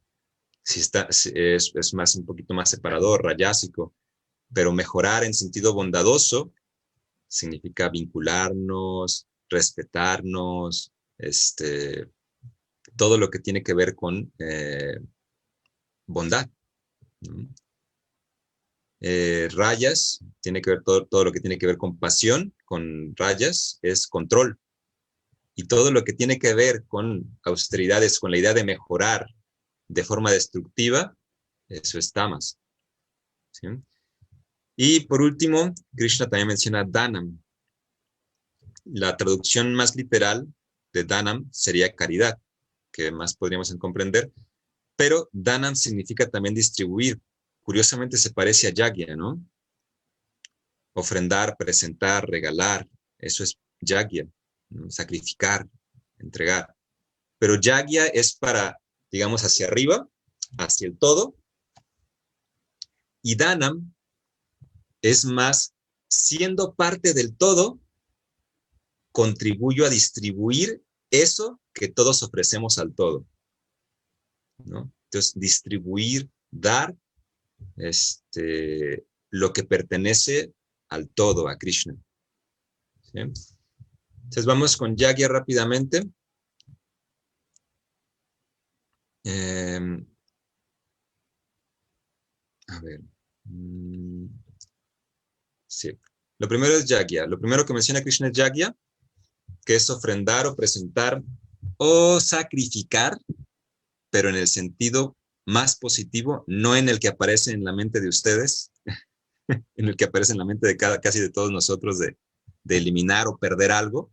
A: Si es más, un poquito más separador, rayásico, pero mejorar en sentido bondadoso significa vincularnos, respetarnos, todo lo que tiene que ver con bondad, ¿no? Rayas, tiene que ver todo lo que tiene que ver con pasión, con rayas, es control. Y todo lo que tiene que ver con austeridades, con la idea de mejorar de forma destructiva, eso es tamas, ¿sí? Y por último, Krishna también menciona Danam. La traducción más literal de Danam sería caridad, que más podríamos comprender, pero Danam significa también distribuir. Curiosamente se parece a Yagya, ¿no? Ofrendar, presentar, regalar, eso es Yagya, ¿no? Sacrificar, entregar. Pero Yagya es para, digamos, hacia arriba, hacia el todo, y Danam es más, siendo parte del todo, contribuyo a distribuir eso que todos ofrecemos al todo, ¿no? Entonces, distribuir, dar, lo que pertenece al todo, a Krishna, ¿sí? Entonces vamos con Yagya rápidamente. A ver. Sí. Lo primero es Yagya. Lo primero que menciona Krishna es Yagya, que es ofrendar o presentar o sacrificar, pero en el sentido más positivo, no en el que aparece en la mente de ustedes, en el que aparece en la mente de casi de todos nosotros de eliminar o perder algo,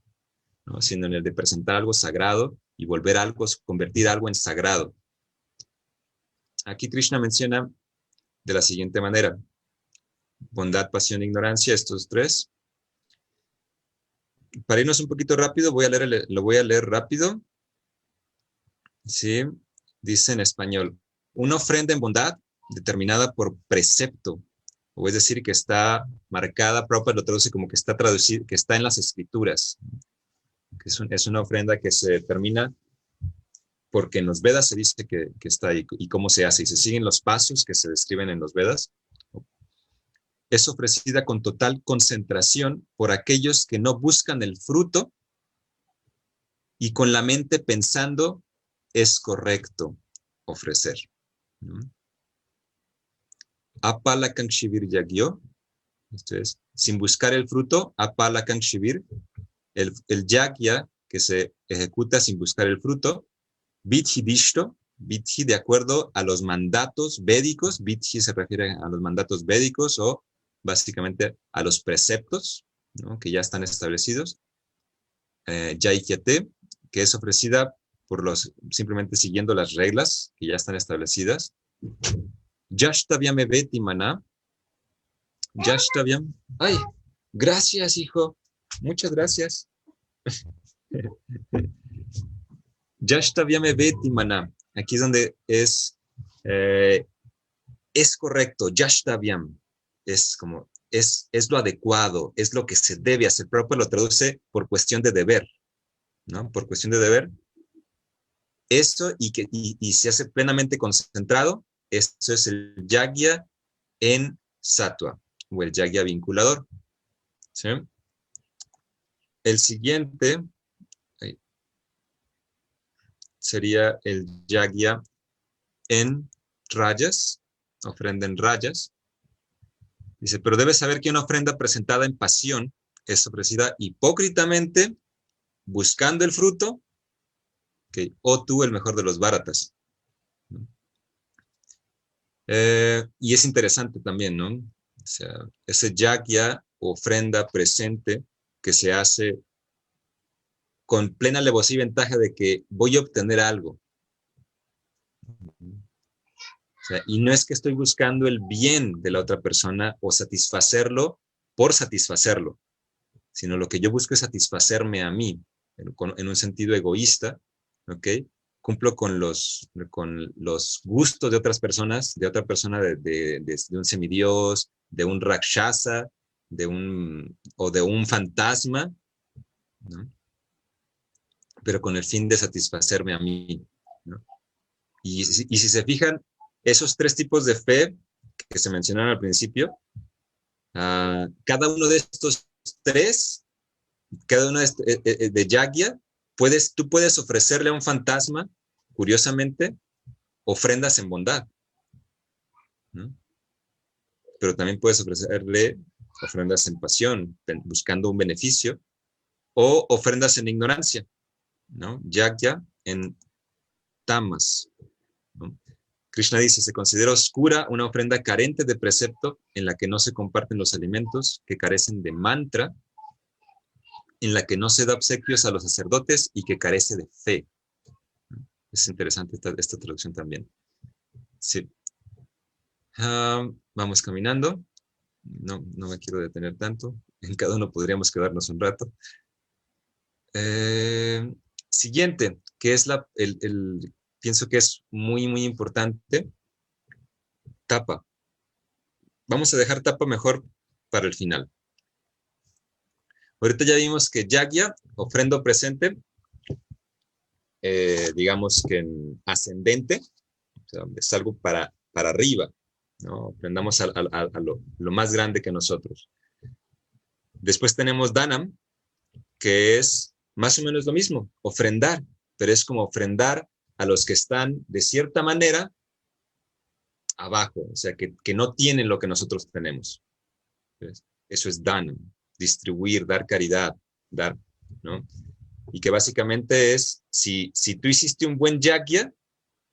A: ¿no? Sino en el de presentar algo sagrado y volver algo, convertir algo en sagrado. Aquí Krishna menciona de la siguiente manera: bondad, pasión e ignorancia, estos tres. Para irnos un poquito rápido, lo voy a leer rápido. Sí, dice en español: una ofrenda en bondad determinada por precepto, o es decir, que está marcada, Prabhupada lo traduce como que está traducido, que está en las escrituras, que es una ofrenda que se determina porque en los Vedas se dice que está ahí y cómo se hace, y se siguen los pasos que se describen en los Vedas. Es ofrecida con total concentración por aquellos que no buscan el fruto y con la mente pensando es correcto ofrecer, ¿no? Apalakan shivir yagyo, esto es, sin buscar el fruto, apalakan shivir, el yagya que se ejecuta sin buscar el fruto, vidhi dishto, vidhi de acuerdo a los mandatos védicos, vidhi se refiere a los mandatos védicos o básicamente a los preceptos, ¿no? Que ya están establecidos, yaikyate, que es ofrecida por simplemente siguiendo las reglas que ya están establecidas, yashtavyam eveti maná, yashtavyam, ay, gracias hijo, muchas gracias. Yashtavyam eveti maná, aquí es donde es correcto, yashtavyam, es como, es lo adecuado, es lo que se debe hacer. Prabhupada lo traduce por cuestión de deber, ¿no? Por cuestión de deber. Esto y se hace plenamente concentrado, esto es el yagya en sattva, o el yagya vinculador, ¿sí? El siguiente sería el yagya en rayas, ofrenda en rayas. Dice, pero debes saber que una ofrenda presentada en pasión es ofrecida hipócritamente, buscando el fruto, okay, o tú el mejor de los bharatas. Y es interesante también, ¿no? O sea, ese yagya, ofrenda presente, que se hace con plena alevosía y ventaja de que voy a obtener algo. O sea, y no es que estoy buscando el bien de la otra persona o satisfacerlo por satisfacerlo, sino lo que yo busco es satisfacerme a mí, en un sentido egoísta, ¿ok? Cumplo con los gustos de otras personas, de otra persona, de un semidios, de un rakshasa, o de un fantasma, ¿no? Pero con el fin de satisfacerme a mí, ¿no? Y si se fijan, esos tres tipos de fe que se mencionaron al principio, cada uno de estos tres, cada uno de yagya, tú puedes ofrecerle a un fantasma, curiosamente, ofrendas en bondad, ¿no? Pero también puedes ofrecerle ofrendas en pasión, buscando un beneficio, o ofrendas en ignorancia, ¿no? Yagya en tamas, ¿no? Krishna dice, se considera oscura una ofrenda carente de precepto en la que no se comparten los alimentos, que carecen de mantra, en la que no se da obsequios a los sacerdotes y que carece de fe. Es interesante esta traducción también. Sí. Vamos caminando. No me quiero detener tanto. En cada uno podríamos quedarnos un rato. Siguiente, que es pienso que es muy, muy importante. Tapa. Vamos a dejar tapa mejor para el final. Ahorita ya vimos que yagya, ofrendo presente, digamos que en ascendente, o sea, es algo para arriba, ¿no? Ofrendamos a lo más grande que nosotros. Después tenemos danam, que es más o menos lo mismo, ofrendar, pero es como ofrendar a los que están de cierta manera abajo, o sea, que no tienen lo que nosotros tenemos. Entonces, eso es danam, distribuir, dar caridad, dar, ¿no? Y que básicamente es, si tú hiciste un buen yagya,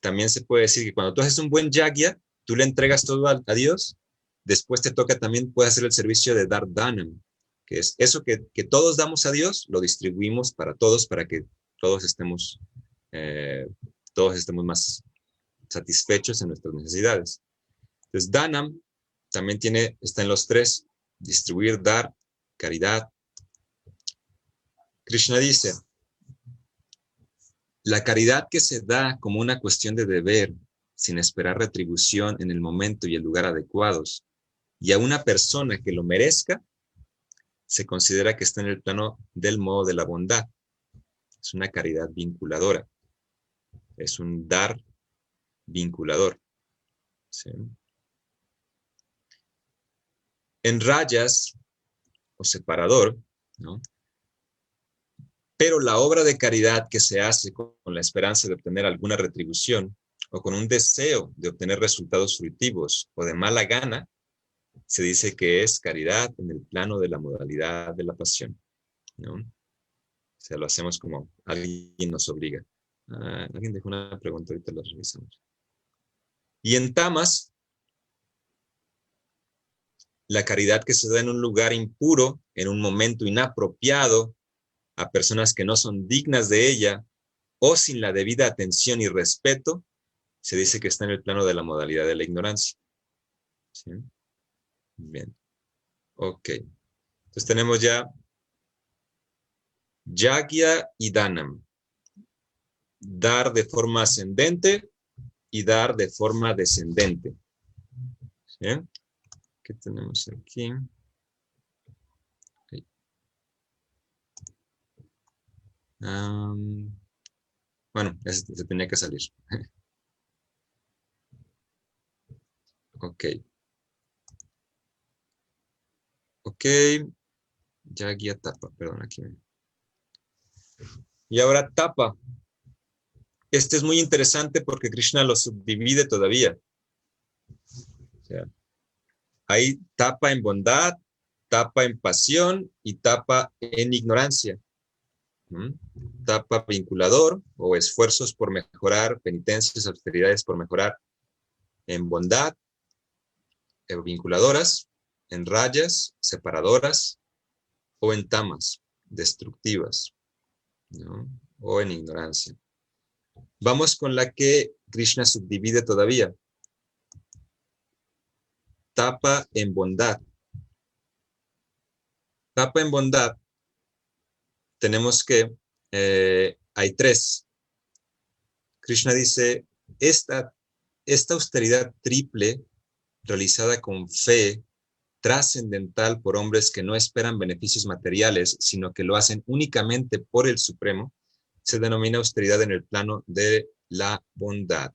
A: también se puede decir que cuando tú haces un buen yagya, tú le entregas todo a Dios, después te toca también, puedes hacer el servicio de dar danam, que es eso que todos damos a Dios, lo distribuimos para todos, para que todos estemos más satisfechos en nuestras necesidades. Entonces, danam también está en los tres, distribuir, dar, caridad. Krishna dice, la caridad que se da como una cuestión de deber, sin esperar retribución en el momento y el lugar adecuados, y a una persona que lo merezca, se considera que está en el plano del modo de la bondad. Es una caridad vinculadora. Es un dar vinculador. ¿Sí? En rayas o separador, ¿no? Pero la obra de caridad que se hace con la esperanza de obtener alguna retribución o con un deseo de obtener resultados fructivos o de mala gana, se dice que es caridad en el plano de la modalidad de la pasión, ¿no? O sea, lo hacemos como alguien nos obliga. Alguien dejó una pregunta, ahorita la revisamos. Y en tamas, la caridad que se da en un lugar impuro, en un momento inapropiado, a personas que no son dignas de ella, o sin la debida atención y respeto, se dice que está en el plano de la modalidad de la ignorancia. ¿Sí? Bien. Ok. Entonces tenemos ya Yagya y Danam. Dar de forma ascendente y dar de forma descendente. ¿Sí? ¿Qué tenemos aquí? Okay. Bueno, ese se tenía que salir. Ok. Ok. Yagya Tapa, perdón, aquí. Y ahora Tapa. Este es muy interesante porque Krishna lo subdivide todavía. O sea, hay tapa en bondad, tapa en pasión y tapa en ignorancia. Tapa vinculador o esfuerzos por mejorar, penitencias, austeridades por mejorar en bondad, vinculadoras, en rayas, separadoras o en tamas, destructivas, ¿no? O en ignorancia. Vamos con la que Krishna subdivide todavía. Tapa en bondad. Tapa en bondad, tenemos que, hay tres. Krishna dice, esta austeridad triple, realizada con fe, trascendental por hombres que no esperan beneficios materiales, sino que lo hacen únicamente por el Supremo, se denomina austeridad en el plano de la bondad,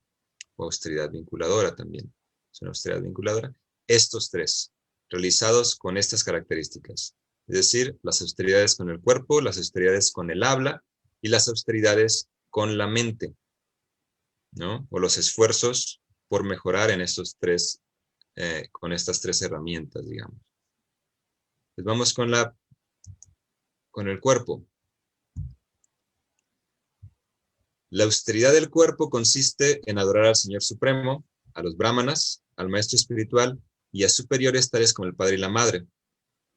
A: o austeridad vinculadora también. Es una austeridad vinculadora. Estos tres, realizados con estas características, es decir, las austeridades con el cuerpo, las austeridades con el habla y las austeridades con la mente, ¿no? O los esfuerzos por mejorar en estos tres, con estas tres herramientas, digamos. Pues vamos con el cuerpo. La austeridad del cuerpo consiste en adorar al Señor Supremo, a los brahmanas, al maestro espiritual y a superiores tales como el padre y la madre.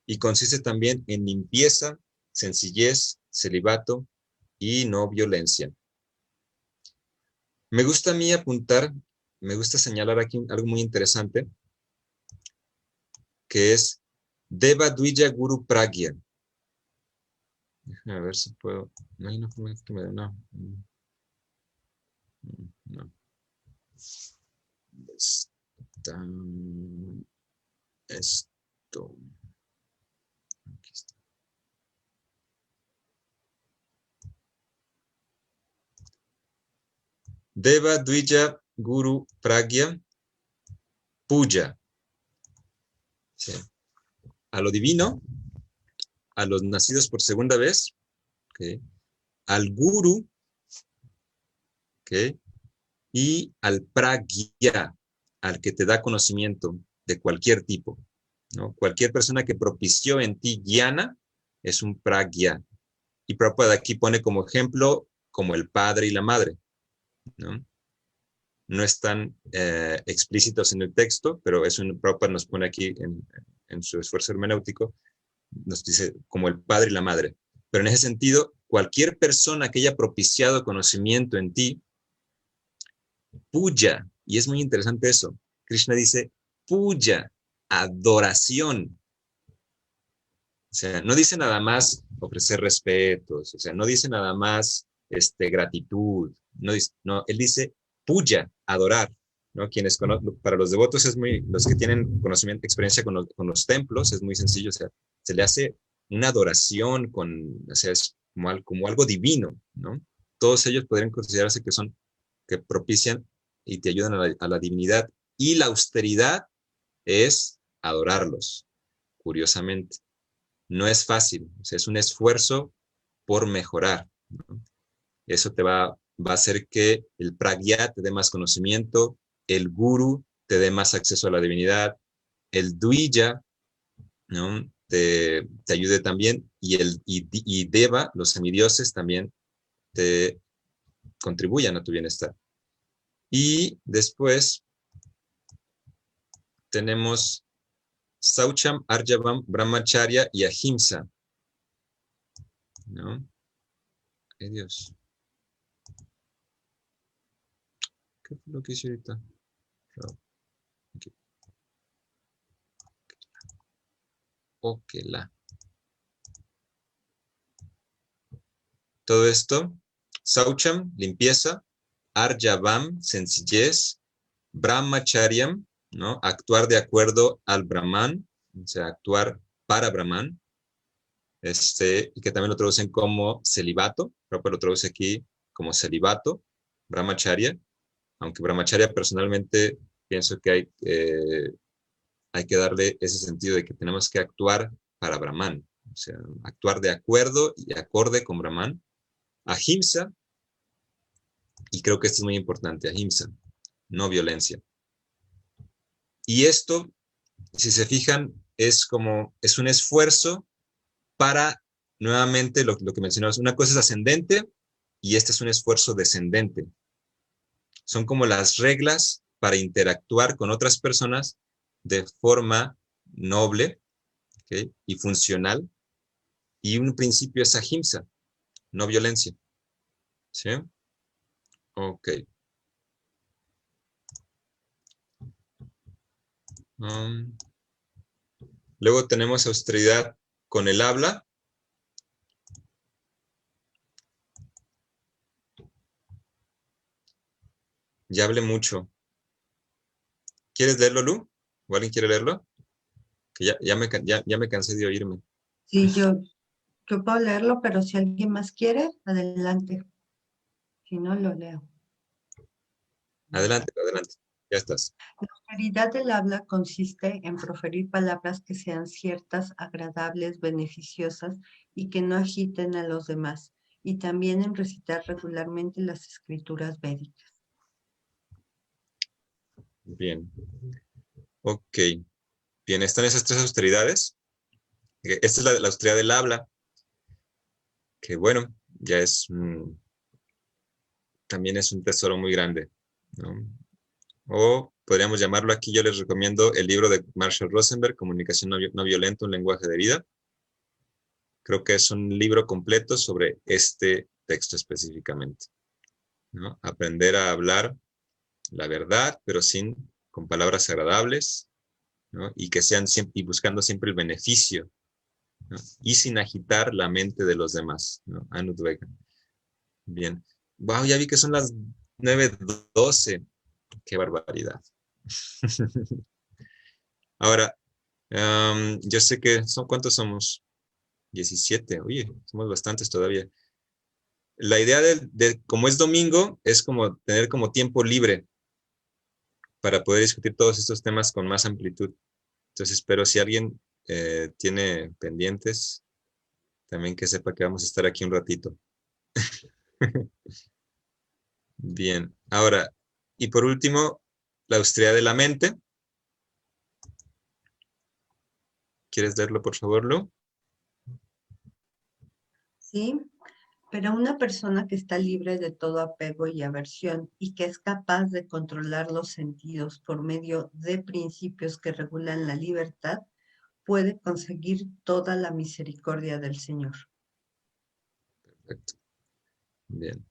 A: Y consiste también en limpieza, sencillez, celibato y no violencia. Me gusta a mí apuntar, me gusta señalar aquí algo muy interesante, que es Deva Dvija Guru Pragya. Déjame ver si puedo. No hay una forma que me dé una. No. Esto. Aquí está. Deva Dvija Guru Pragya Puja. Sí. A lo divino, a los nacidos por segunda vez, ¿okay? Al Guru, ¿okay? Y al Pragya, al que te da conocimiento de cualquier tipo, ¿no? Cualquier persona que propició en ti Jnana es un Pragya. Y Prabhupada aquí pone como ejemplo como el padre y la madre, ¿no? No están explícitos en el texto, pero Prabhupada nos pone aquí en su esfuerzo hermenéutico, nos dice como el padre y la madre. Pero en ese sentido, cualquier persona que haya propiciado conocimiento en ti, puja, y es muy interesante eso. Krishna dice puja, adoración. O sea, no dice nada más ofrecer respetos, o sea, no dice nada más gratitud, no, él dice puja, adorar, ¿no? Quienes para los devotos los que tienen conocimiento, experiencia con los templos, es muy sencillo, o sea, se le hace una adoración o sea, es como algo divino, ¿no? Todos ellos podrían considerarse que propician y te ayudan a la divinidad, y la austeridad es adorarlos, curiosamente. No es fácil, o sea, es un esfuerzo por mejorar, ¿no? Eso te va a hacer que el pragya te dé más conocimiento, el guru te dé más acceso a la divinidad, el dvija, ¿no? te ayude también, y deva, los semidioses, también te contribuyan a tu bienestar. Y después tenemos Saucham, Arjavam, Brahmacharya y Ahimsa, ¿no? Ay, Dios. ¿Qué fue lo que hice ahorita? Aquí. Okela. Todo esto, Saucham, limpieza, Arjavam, sencillez, Brahmacharyam, ¿no? Actuar de acuerdo al Brahman, o sea, actuar para Brahman, y que también lo traducen como celibato, pero lo traduce aquí como celibato, Brahmacharya, aunque Brahmacharya personalmente pienso que hay que darle ese sentido de que tenemos que actuar para Brahman, o sea, actuar de acuerdo y acorde con Brahman. Ahimsa, y creo que esto es muy importante, Ahimsa, no violencia. Y esto, si se fijan, es un esfuerzo para, nuevamente, lo que mencionamos, una cosa es ascendente y este es un esfuerzo descendente. Son como las reglas para interactuar con otras personas de forma noble, ¿okay?, y funcional. Y un principio es ahimsa, no violencia. ¿Sí? Ok. Luego tenemos austeridad con el habla. Ya hablé mucho. ¿Quieres leerlo, Lu? ¿O alguien quiere leerlo? Que ya me cansé de oírme.
B: Sí, yo puedo leerlo, pero si alguien más quiere, adelante. Si no, lo leo.
A: Adelante, adelante. Ya estás.
B: La austeridad del habla consiste en proferir palabras que sean ciertas, agradables, beneficiosas y que no agiten a los demás, y también en recitar regularmente las escrituras védicas.
A: Bien. Ok. Bien, están esas tres austeridades. Esta es la austeridad del habla, que bueno, ya también es un tesoro muy grande, ¿no? O podríamos llamarlo aquí, yo les recomiendo el libro de Marshall Rosenberg, Comunicación no violenta, un lenguaje de vida. Creo que es un libro completo sobre este texto específicamente, ¿no? Aprender a hablar la verdad, pero con palabras agradables, ¿no? Y que sean siempre, y buscando siempre el beneficio, ¿no? Y sin agitar la mente de los demás, ¿no? Anudvega. Bien. Wow, ya vi que son las 9:12. Qué barbaridad. Ahora, yo sé que ¿cuántos somos? 17. Oye, somos bastantes todavía. La idea como es domingo, es como tener como tiempo libre para poder discutir todos estos temas con más amplitud. Entonces, espero si alguien tiene pendientes, también que sepa que vamos a estar aquí un ratito. Bien, ahora, y por último, la austeridad de la mente. ¿Quieres leerlo, por favor, Lu?
B: Sí, pero una persona que está libre de todo apego y aversión y que es capaz de controlar los sentidos por medio de principios que regulan la libertad, puede conseguir toda la misericordia del Señor.
A: Perfecto. Bien.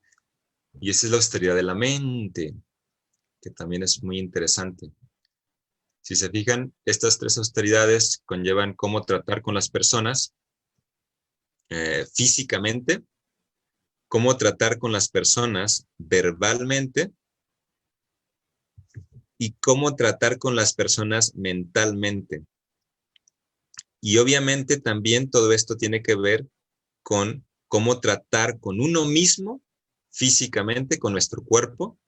A: Y esa es la austeridad de la mente, que también es muy interesante. Si se fijan, estas tres austeridades conllevan cómo tratar con las personas físicamente, cómo tratar con las personas verbalmente y cómo tratar con las personas mentalmente. Y obviamente también todo esto tiene que ver con cómo tratar con uno mismo físicamente, con nuestro cuerpo,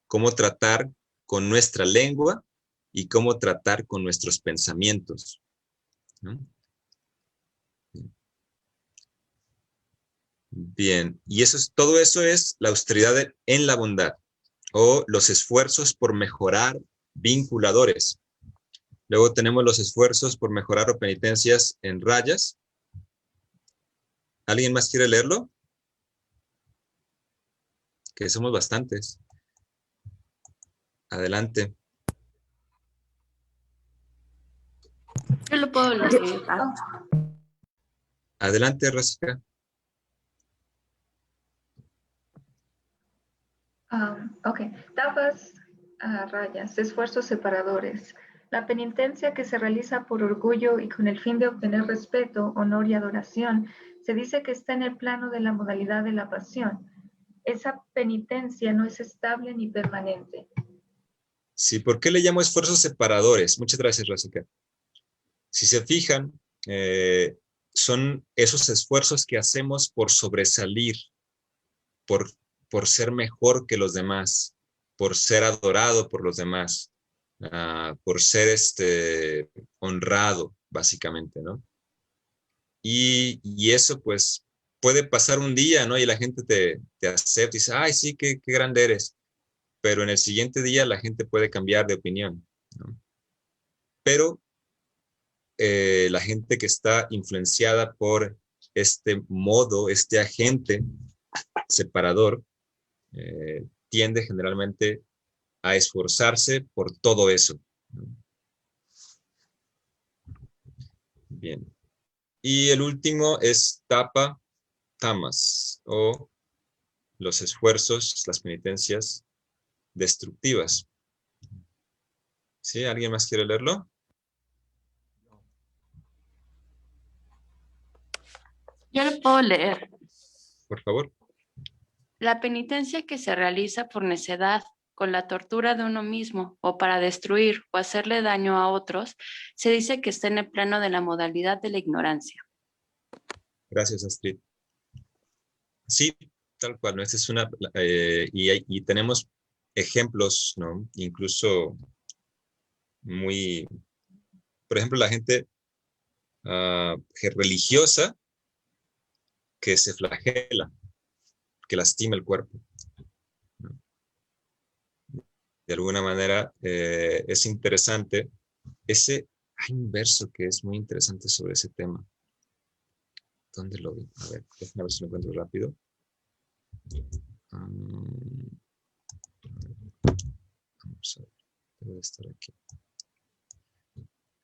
A: cómo tratar con nuestra lengua y cómo tratar con nuestros pensamientos, ¿no? Bien, y todo eso es la austeridad en la bondad, o los esfuerzos por mejorar vinculadores. Luego tenemos los esfuerzos por mejorar o penitencias en rayas. ¿Alguien más quiere leerlo? Que somos bastantes. Adelante.
D: Yo lo puedo leer.
A: Adelante, Rosika.
E: Ok, tapas, rayas, esfuerzos separadores. La penitencia que se realiza por orgullo y con el fin de obtener respeto, honor y adoración, se dice que está en el plano de la modalidad de la pasión. Esa penitencia no es estable ni permanente.
A: Sí, ¿por qué le llamo esfuerzos separadores? Muchas gracias, Rosika. Si se fijan, son esos esfuerzos que hacemos por sobresalir, por ser mejor que los demás, por ser adorado por los demás, por ser honrado, básicamente, ¿no? Y eso, pues, puede pasar un día, ¿no? Y la gente te acepta y dice, ay, sí, qué grande eres. Pero en el siguiente día la gente puede cambiar de opinión, ¿no? Pero la gente que está influenciada por este modo, este agente separador, tiende generalmente a esforzarse por todo eso, ¿no? Bien. Y el último es tamas, o los esfuerzos, las penitencias destructivas. ¿Sí? ¿Alguien más quiere leerlo?
D: Yo lo puedo leer.
A: Por favor.
D: La penitencia que se realiza por necedad, con la tortura de uno mismo o para destruir o hacerle daño a otros, se dice que está en el plano de la modalidad de la ignorancia.
A: Gracias, Astrid. Sí, tal cual, ¿no? Esta es una, y tenemos ejemplos, ¿no? Incluso muy, por ejemplo, la gente religiosa que se flagela, que lastima el cuerpo, ¿no? De alguna manera es interesante. Hay un verso que es muy interesante sobre ese tema. ¿Dónde lo vi? A ver, déjame ver si lo encuentro rápido. Vamos a ver, debe estar aquí.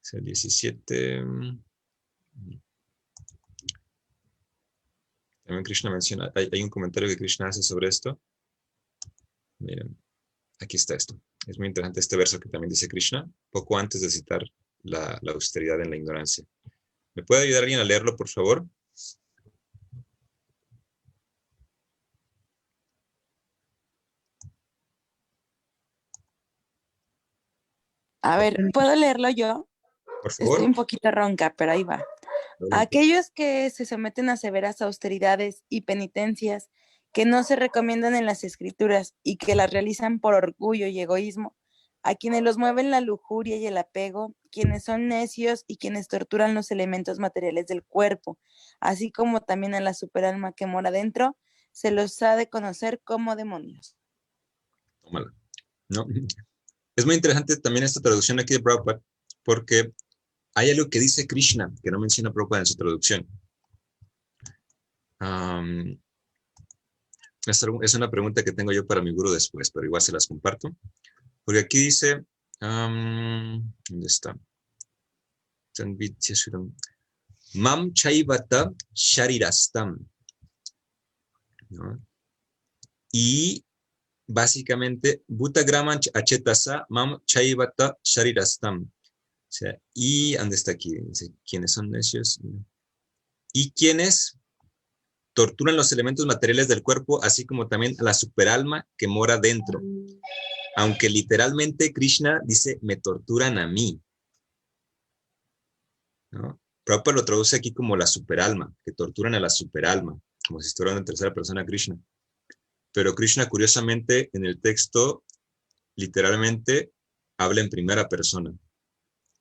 A: Es el 17. También Krishna menciona, hay un comentario que Krishna hace sobre esto. Miren, aquí está esto. Es muy interesante este verso que también dice Krishna, poco antes de citar la austeridad en la ignorancia. ¿Me puede ayudar alguien a leerlo, por favor?
F: A ver, ¿puedo leerlo yo?
A: Por favor.
F: Estoy un poquito ronca, pero ahí va. Aquellos que se someten a severas austeridades y penitencias que no se recomiendan en las escrituras y que las realizan por orgullo y egoísmo, a quienes los mueven la lujuria y el apego, quienes son necios y quienes torturan los elementos materiales del cuerpo, así como también a la superalma que mora dentro, se los ha de conocer como demonios.
A: Tómala. No. Es muy interesante también esta traducción aquí de Prabhupada, porque hay algo que dice Krishna, que no menciona Prabhupada en su traducción. Es una pregunta que tengo yo para mi gurú después, pero igual se las comparto. Porque aquí dice, ¿dónde está? Mam chaivata sharirastam, ¿no? Y básicamente, Bhutagraman achetasa mam chaivata sharirastam. O sea, y ¿dónde está aquí? Dice, ¿quiénes son necios? Y quienes torturan los elementos materiales del cuerpo, así como también a la superalma que mora dentro. Aunque literalmente Krishna dice, me torturan a mí, ¿no? Prabhupada lo traduce aquí como la superalma, que torturan a la superalma, como si estuviera en tercera persona Krishna. Pero Krishna, curiosamente, en el texto, literalmente, habla en primera persona,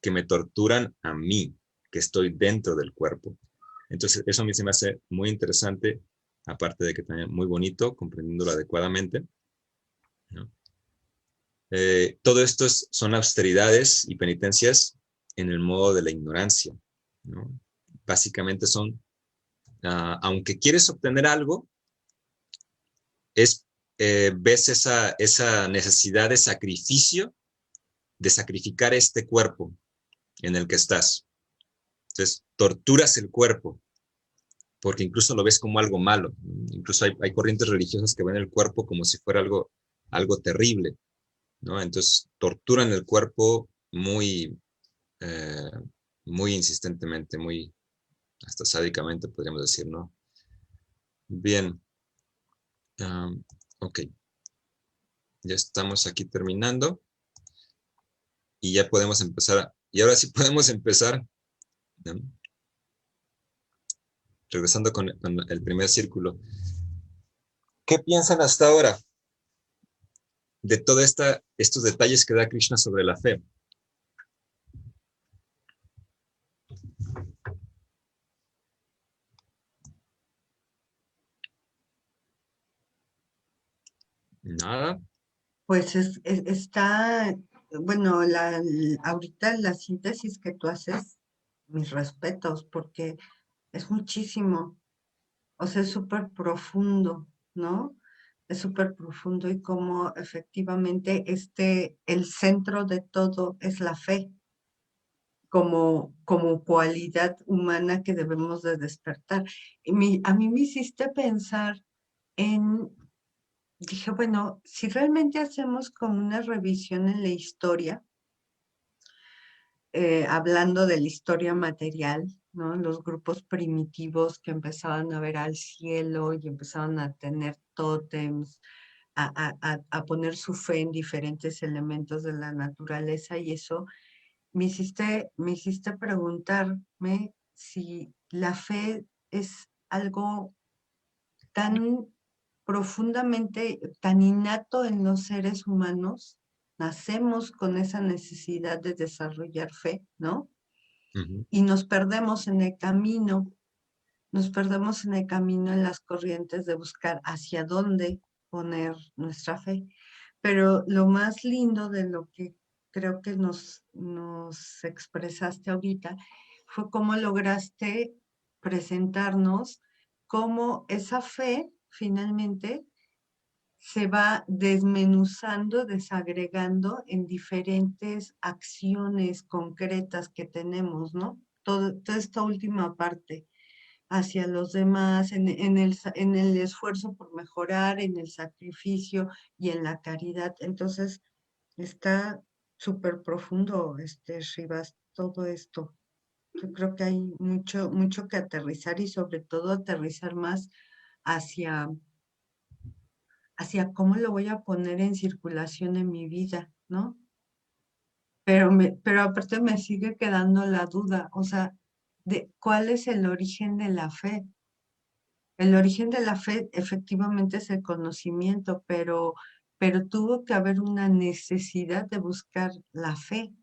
A: que me torturan a mí, que estoy dentro del cuerpo. Entonces, eso a mí se me hace muy interesante, aparte de que también muy bonito, comprendiéndolo adecuadamente, ¿no? Todo esto son austeridades y penitencias en el modo de la ignorancia, ¿no? Básicamente son, aunque quieres obtener algo, ves esa necesidad de sacrificio, de sacrificar este cuerpo en el que estás. Entonces, torturas el cuerpo, porque incluso lo ves como algo malo. Incluso hay corrientes religiosas que ven el cuerpo como si fuera algo terrible, ¿no? Entonces, torturan el cuerpo muy insistentemente, hasta sádicamente, podríamos decir, ¿no? Bien. Ok. Ya estamos aquí terminando. Y ya podemos empezar. Y ahora sí podemos empezar, ¿no? Regresando con el primer círculo. ¿Qué piensan hasta ahora de todos estos detalles que da Krishna sobre la fe? Nada.
B: Pues está, bueno, ahorita la síntesis que tú haces, mis respetos, porque es muchísimo, o sea, es súper profundo, ¿no? Es súper profundo y como efectivamente el centro de todo es la fe, como cualidad humana que debemos de despertar. A mí me hiciste pensar dije, bueno, si realmente hacemos como una revisión en la historia, hablando de la historia material, ¿no? Los grupos primitivos que empezaban a ver al cielo y empezaban a tener tótems, a poner su fe en diferentes elementos de la naturaleza y eso, me hiciste preguntarme si la fe es algo tan profundamente, tan innato en los seres humanos, nacemos con esa necesidad de desarrollar fe, ¿no?
A: Uh-huh.
B: Y nos perdemos en el camino, en las corrientes de buscar hacia dónde poner nuestra fe. Pero lo más lindo de lo que creo que nos expresaste ahorita fue cómo lograste presentarnos cómo esa fe finalmente se va desmenuzando, desagregando en diferentes acciones concretas que tenemos, ¿no? Toda esta última parte hacia los demás, en el esfuerzo por mejorar, en el sacrificio y en la caridad. Entonces, está súper profundo, Shivas, todo esto. Yo creo que hay mucho que aterrizar y sobre todo aterrizar más hacia cómo lo voy a poner en circulación en mi vida, ¿no? Pero aparte me sigue quedando la duda, o sea, de cuál es el origen de la fe. El origen de la fe efectivamente es el conocimiento, pero tuvo que haber una necesidad de buscar la fe.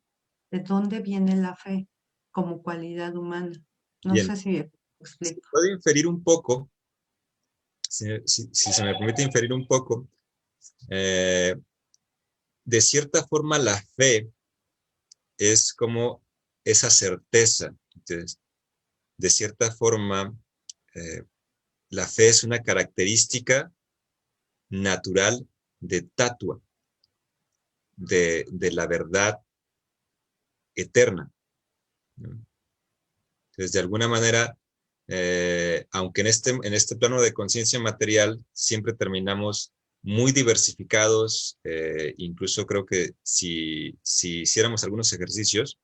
B: ¿De dónde viene la fe como cualidad humana? No
A: Bien.
B: sé si me explico.
A: Puedo inferir un poco, si se me permite inferir un poco, de cierta forma la fe es como esa certeza. Entonces, de cierta forma, la fe es una característica natural de tatua, de la verdad eterna, ¿no? Entonces, de alguna manera, aunque en este plano de conciencia material siempre terminamos muy diversificados, incluso creo que si hiciéramos algunos ejercicios,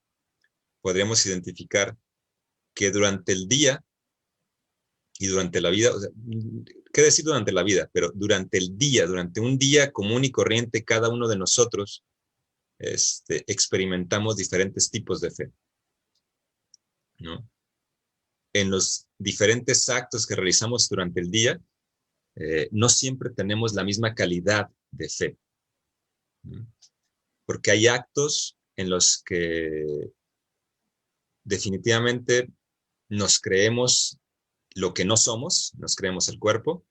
A: podríamos identificar que durante el día y durante la vida, o sea, ¿qué decir durante la vida? Pero durante el día, durante un día común y corriente, cada uno de nosotros experimentamos diferentes tipos de fe, ¿no? En los diferentes actos que realizamos durante el día, no siempre tenemos la misma calidad de fe, ¿no? Porque hay actos en los que definitivamente nos creemos lo que no somos, nos creemos el cuerpo,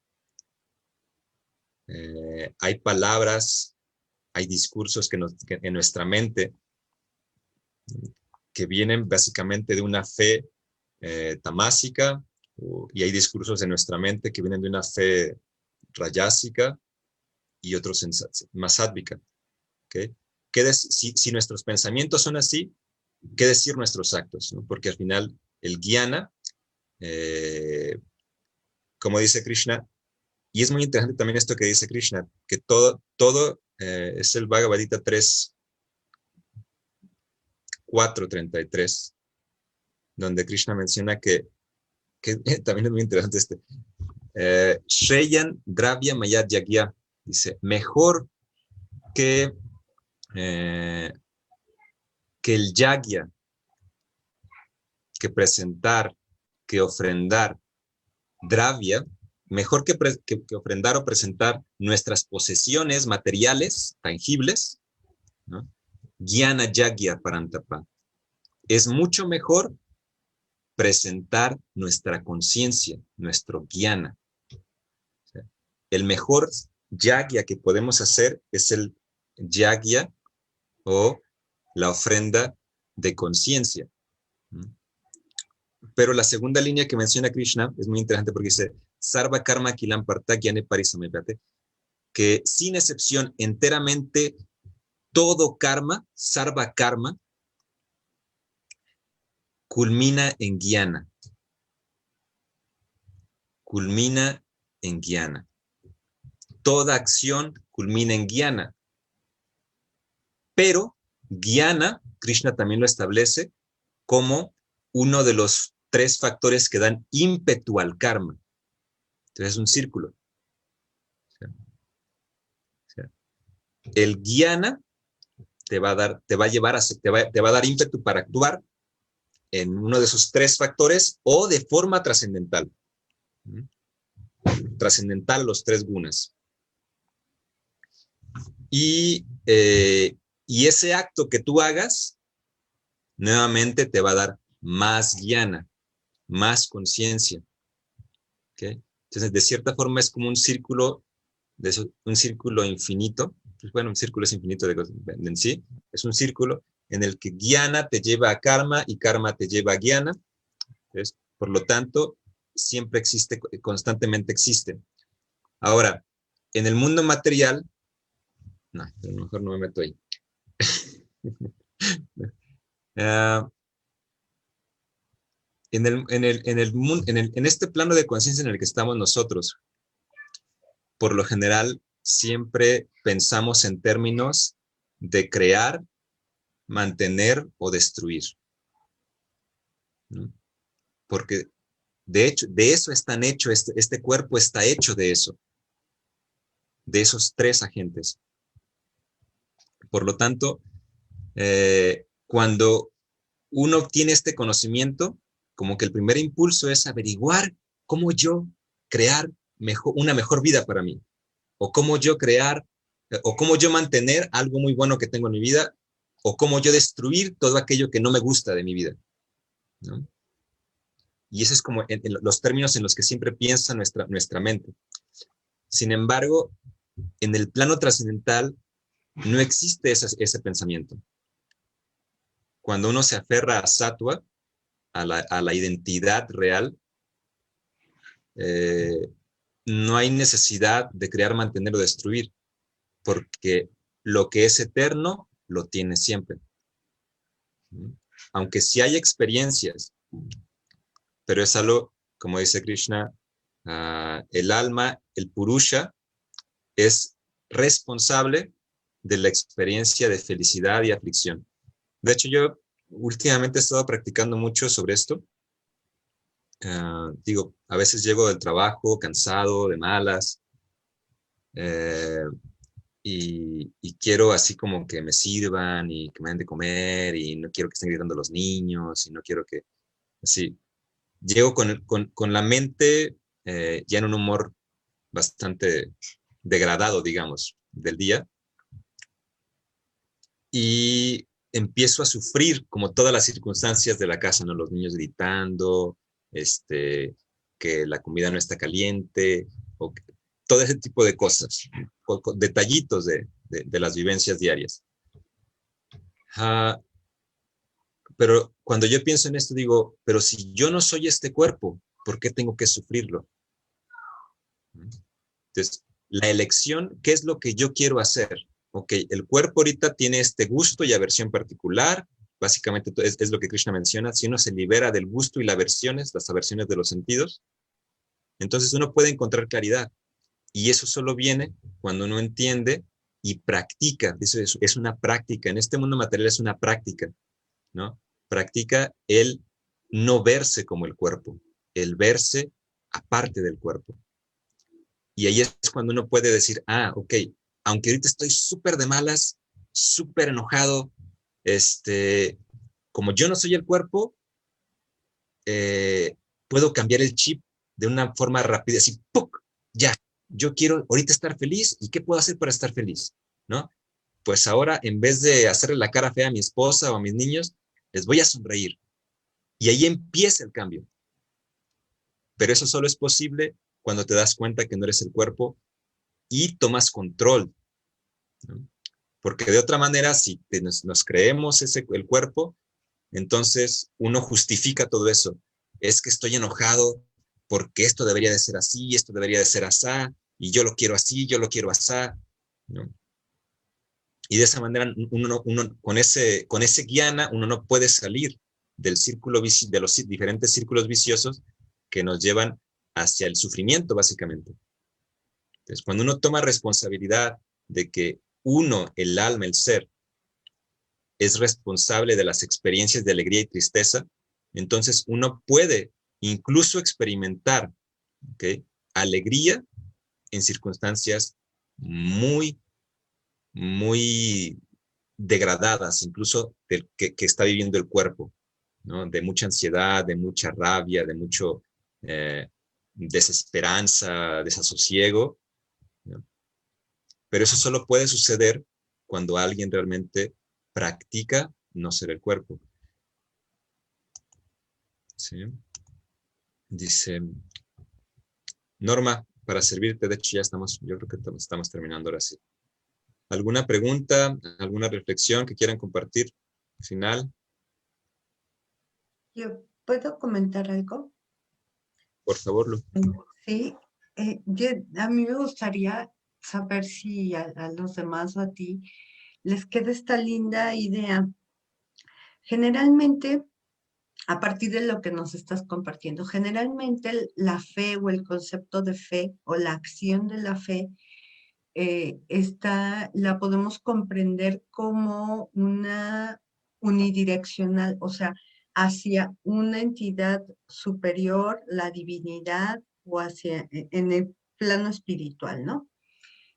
A: hay palabras, hay discursos que en nuestra mente que vienen básicamente de una fe tamásica, y hay discursos en nuestra mente que vienen de una fe rayásica y otros más sádvica. ¿Okay? Si nuestros pensamientos son así, ¿qué decir nuestros actos? ¿No? Porque al final el jnana, como dice Krishna, y es muy interesante también esto que dice Krishna, que todo es el Bhagavad Gita 3:4:33, donde Krishna menciona que también es muy interesante Shreyan Dravya Mayat Yagya, dice, mejor que el yagya, que presentar, que ofrendar, dravya, mejor que ofrendar o presentar nuestras posesiones materiales, tangibles, ¿no? Jnana Yagya Parantapa. Es mucho mejor presentar nuestra conciencia, nuestro jnana. O sea, el mejor yagya que podemos hacer es el yagya o la ofrenda de conciencia. Pero la segunda línea que menciona Krishna es muy interesante porque dice, Sarva Karma Kilam Parta Gyane Parisamepate, que sin excepción enteramente todo karma, Sarva Karma, culmina en Jnana. Culmina en Jnana. Toda acción culmina en Jnana. Pero Jnana, Krishna también lo establece como uno de los 3 factores que dan ímpetu al karma. Entonces es un círculo. El jnana te va a dar ímpetu para actuar en uno de esos 3 factores o de forma trascendental. Trascendental los 3 gunas. Y ese acto que tú hagas, nuevamente te va a dar más jnana, más conciencia. ¿Okay? Entonces, de cierta forma es como un círculo infinito. Pues bueno, un círculo es infinito en sí. Es un círculo en el que jnana te lleva a karma y karma te lleva a jnana. ¿Ves? Por lo tanto, siempre existe, constantemente existe. Ahora, en el mundo material, no, a lo mejor no me meto ahí. En este plano de conciencia en el que estamos nosotros, por lo general, siempre pensamos en términos de crear, mantener o destruir. ¿No? Porque, de hecho, de eso están hechos, este cuerpo está hecho de eso, de esos 3 agentes. Por lo tanto, cuando uno obtiene este conocimiento, como que el primer impulso es averiguar cómo yo crear una mejor vida para mí, o cómo yo crear, o cómo yo mantener algo muy bueno que tengo en mi vida, o cómo yo destruir todo aquello que no me gusta de mi vida, ¿no? Y ese es como en los términos en los que siempre piensa nuestra mente. Sin embargo, en el plano trascendental no existe ese pensamiento. Cuando uno se aferra a sattva, a la identidad real, no hay necesidad de crear, mantener o destruir, porque lo que es eterno lo tiene siempre. Aunque sí hay experiencias, pero es algo, como dice Krishna, el alma, el purusha, es responsable de la experiencia de felicidad y aflicción. De hecho, yo últimamente he estado practicando mucho sobre esto. A veces llego del trabajo cansado, de malas, y quiero así como que me sirvan y que me den de comer, y no quiero que estén gritando los niños, y no quiero que, así, llego con la mente ya en un humor bastante degradado, digamos, del día, y empiezo a sufrir como todas las circunstancias de la casa, ¿no? Los niños gritando, que la comida no está caliente, todo ese tipo de cosas, con detallitos de las vivencias diarias. Pero cuando yo pienso en esto, digo, pero si yo no soy este cuerpo, ¿por qué tengo que sufrirlo? Entonces, la elección, ¿qué es lo que yo quiero hacer? Ok, el cuerpo ahorita tiene este gusto y aversión particular. Básicamente es lo que Krishna menciona. Si uno se libera del gusto y las aversiones de los sentidos, entonces uno puede encontrar claridad. Y eso solo viene cuando uno entiende y practica. Eso es una práctica. En este mundo material es una práctica, ¿no? Practica el no verse como el cuerpo, el verse aparte del cuerpo. Y ahí es cuando uno puede decir, ok, aunque ahorita estoy súper de malas, súper enojado, como yo no soy el cuerpo, puedo cambiar el chip de una forma rápida, así, ¡puc! Ya, yo quiero ahorita estar feliz, ¿y qué puedo hacer para estar feliz? ¿No? Pues ahora, en vez de hacerle la cara fea a mi esposa o a mis niños, les voy a sonreír. Y ahí empieza el cambio. Pero eso solo es posible cuando te das cuenta que no eres el cuerpo y tomas control, ¿no? Porque de otra manera, si nos creemos el cuerpo, entonces uno justifica todo eso. Es que estoy enojado porque esto debería de ser así, esto debería de ser asá, y yo lo quiero así, yo lo quiero asá, ¿no? Y de esa manera, uno con ese guiana, uno no puede salir del círculo de los diferentes círculos viciosos que nos llevan hacia el sufrimiento, básicamente. Entonces, cuando uno toma responsabilidad de que uno, el alma, el ser, es responsable de las experiencias de alegría y tristeza, entonces uno puede incluso experimentar, ¿okay?, alegría en circunstancias muy, muy degradadas, incluso que está viviendo el cuerpo, ¿no? De mucha ansiedad, de mucha rabia, de mucho desesperanza, desasosiego, ¿no? Pero eso solo puede suceder cuando alguien realmente practica no ser el cuerpo. ¿Sí? Dice Norma, para servirte, de hecho ya estamos, yo creo que estamos terminando ahora sí. ¿Alguna pregunta, alguna reflexión que quieran compartir? Final.
B: ¿Yo puedo comentar algo?
A: Por favor, Lu.
B: Sí, a mí me gustaría saber si a los demás o a ti les queda esta linda idea. Generalmente, a partir de lo que nos estás compartiendo, generalmente la fe o el concepto de fe o la acción de la fe la podemos comprender como una unidireccional, o sea, hacia una entidad superior, la divinidad, o hacia en el plano espiritual, ¿no?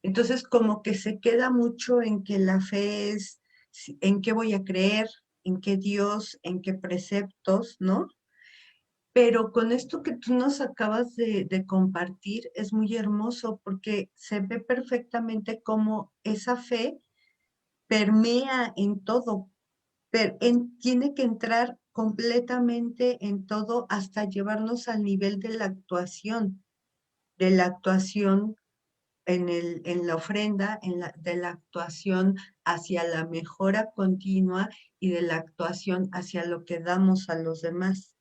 B: Entonces, como que se queda mucho en que la fe es en qué voy a creer, en qué Dios, en qué preceptos, ¿no? Pero con esto que tú nos acabas de compartir es muy hermoso porque se ve perfectamente cómo esa fe permea en todo, pero tiene que entrar completamente en todo hasta llevarnos al nivel de la actuación en la ofrenda, de la actuación hacia la mejora continua y de la actuación hacia lo que damos a los demás.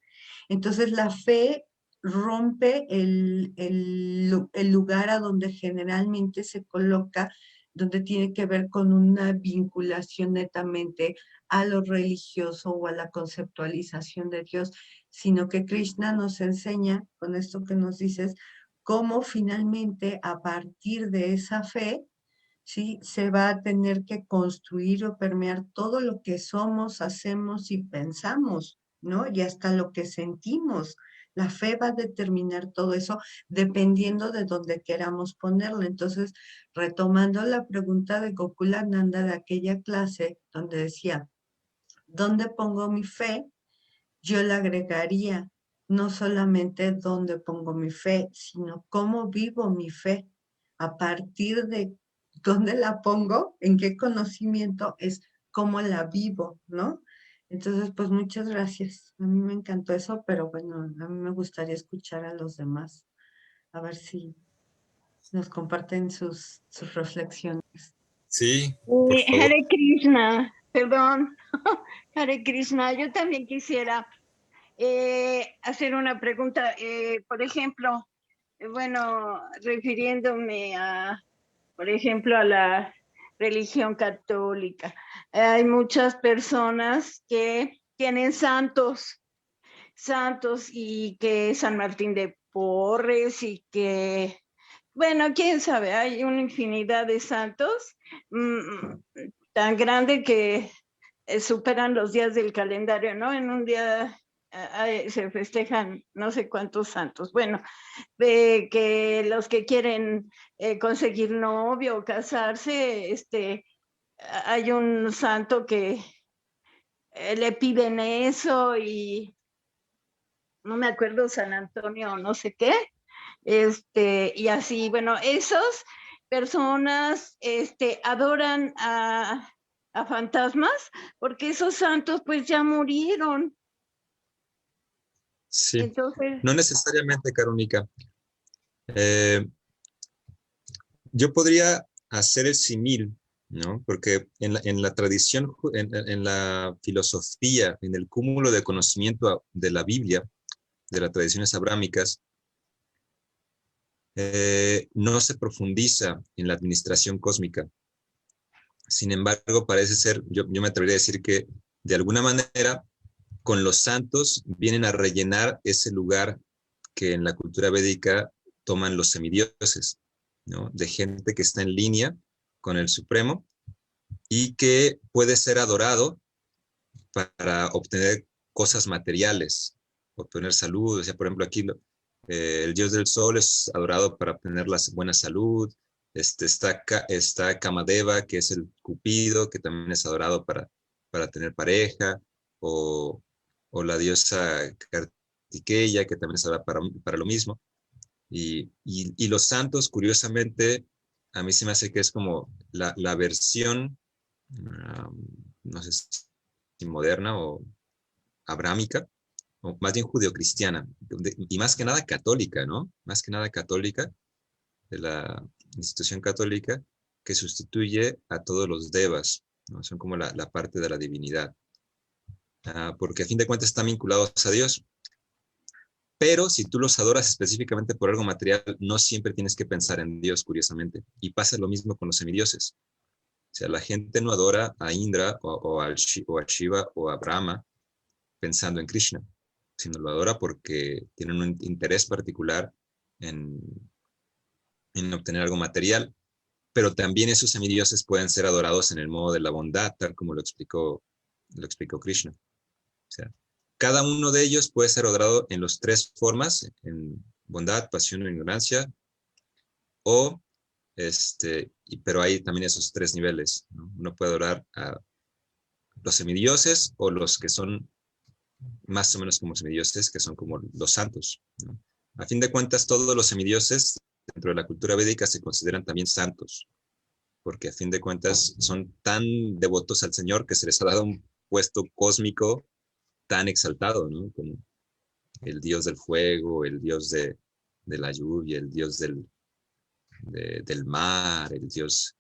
B: Entonces la fe rompe el lugar a donde generalmente se coloca, donde tiene que ver con una vinculación netamente a lo religioso o a la conceptualización de Dios, sino que Krishna nos enseña, con esto que nos dices, cómo finalmente a partir de esa fe, ¿sí?, se va a tener que construir o permear todo lo que somos, hacemos y pensamos, ¿no? Y hasta lo que sentimos. La fe va a determinar todo eso dependiendo de dónde queramos ponerlo. Entonces, retomando la pregunta de Gokulananda de aquella clase donde decía, ¿dónde pongo mi fe? Yo le agregaría no solamente dónde pongo mi fe, sino cómo vivo mi fe. A partir de dónde la pongo, en qué conocimiento, es cómo la vivo, ¿no? Entonces, pues muchas gracias. A mí me encantó eso, pero bueno, a mí me gustaría escuchar a los demás. A ver si nos comparten sus reflexiones.
A: Sí, por favor.
G: Hare Krishna, perdón, Hare Krishna, yo también quisiera hacer una pregunta, por ejemplo, bueno, refiriéndome a, por ejemplo, a la religión católica. Hay muchas personas que tienen santos y que San Martín de Porres y que, bueno, quién sabe, hay una infinidad de santos tan grande que superan los días del calendario, ¿no? En un día se festejan no sé cuántos santos. Bueno, que los que quieren conseguir novio o casarse, hay un santo que le piden eso y no me acuerdo, San Antonio, no sé qué, y así, bueno, esas personas adoran a fantasmas porque esos santos pues ya murieron.
A: Sí,
G: Entonces,
A: no necesariamente, Carónica. Yo podría hacer el símil, ¿no? Porque en la tradición, en la filosofía, en el cúmulo de conocimiento de la Biblia, de las tradiciones abrámicas, no se profundiza en la administración cósmica. Sin embargo, parece ser, yo me atrevería a decir que de alguna manera con los santos vienen a rellenar ese lugar que en la cultura védica toman los semidioses, ¿no? De gente que está en línea con el Supremo y que puede ser adorado para obtener cosas materiales, obtener salud. O sea, por ejemplo, aquí el dios del sol es adorado para obtener la buena salud. Está Kamadeva, que es el Cupido, que también es adorado para tener pareja, o la diosa Kartikeya, que también es adorada para lo mismo. Y los santos, curiosamente, a mí se me hace que es como la versión, no sé si moderna o abrámica, o más bien judeocristiana, y más que nada católica, ¿no? Más que nada católica, de la institución católica, que sustituye a todos los devas, ¿no? Son como la parte de la divinidad, porque a fin de cuentas están vinculados a Dios. Pero si tú los adoras específicamente por algo material, no siempre tienes que pensar en Dios, curiosamente. Y pasa lo mismo con los semidioses. O sea, la gente no adora a Indra o a Shiva o a Brahma pensando en Krishna, sino lo adora porque tienen un interés particular en obtener algo material. Pero también esos semidioses pueden ser adorados en el modo de la bondad, tal como lo explicó Krishna. O sea, cada uno de ellos puede ser adorado en las tres formas, en bondad, pasión o ignorancia, pero hay también esos tres niveles, ¿no? Uno puede adorar a los semidioses o los que son más o menos como semidioses, que son como los santos, ¿no? A fin de cuentas, todos los semidioses dentro de la cultura védica se consideran también santos, porque a fin de cuentas son tan devotos al Señor que se les ha dado un puesto cósmico tan exaltado, ¿no? Como el dios del fuego, el dios de la lluvia, el dios del mar, el dios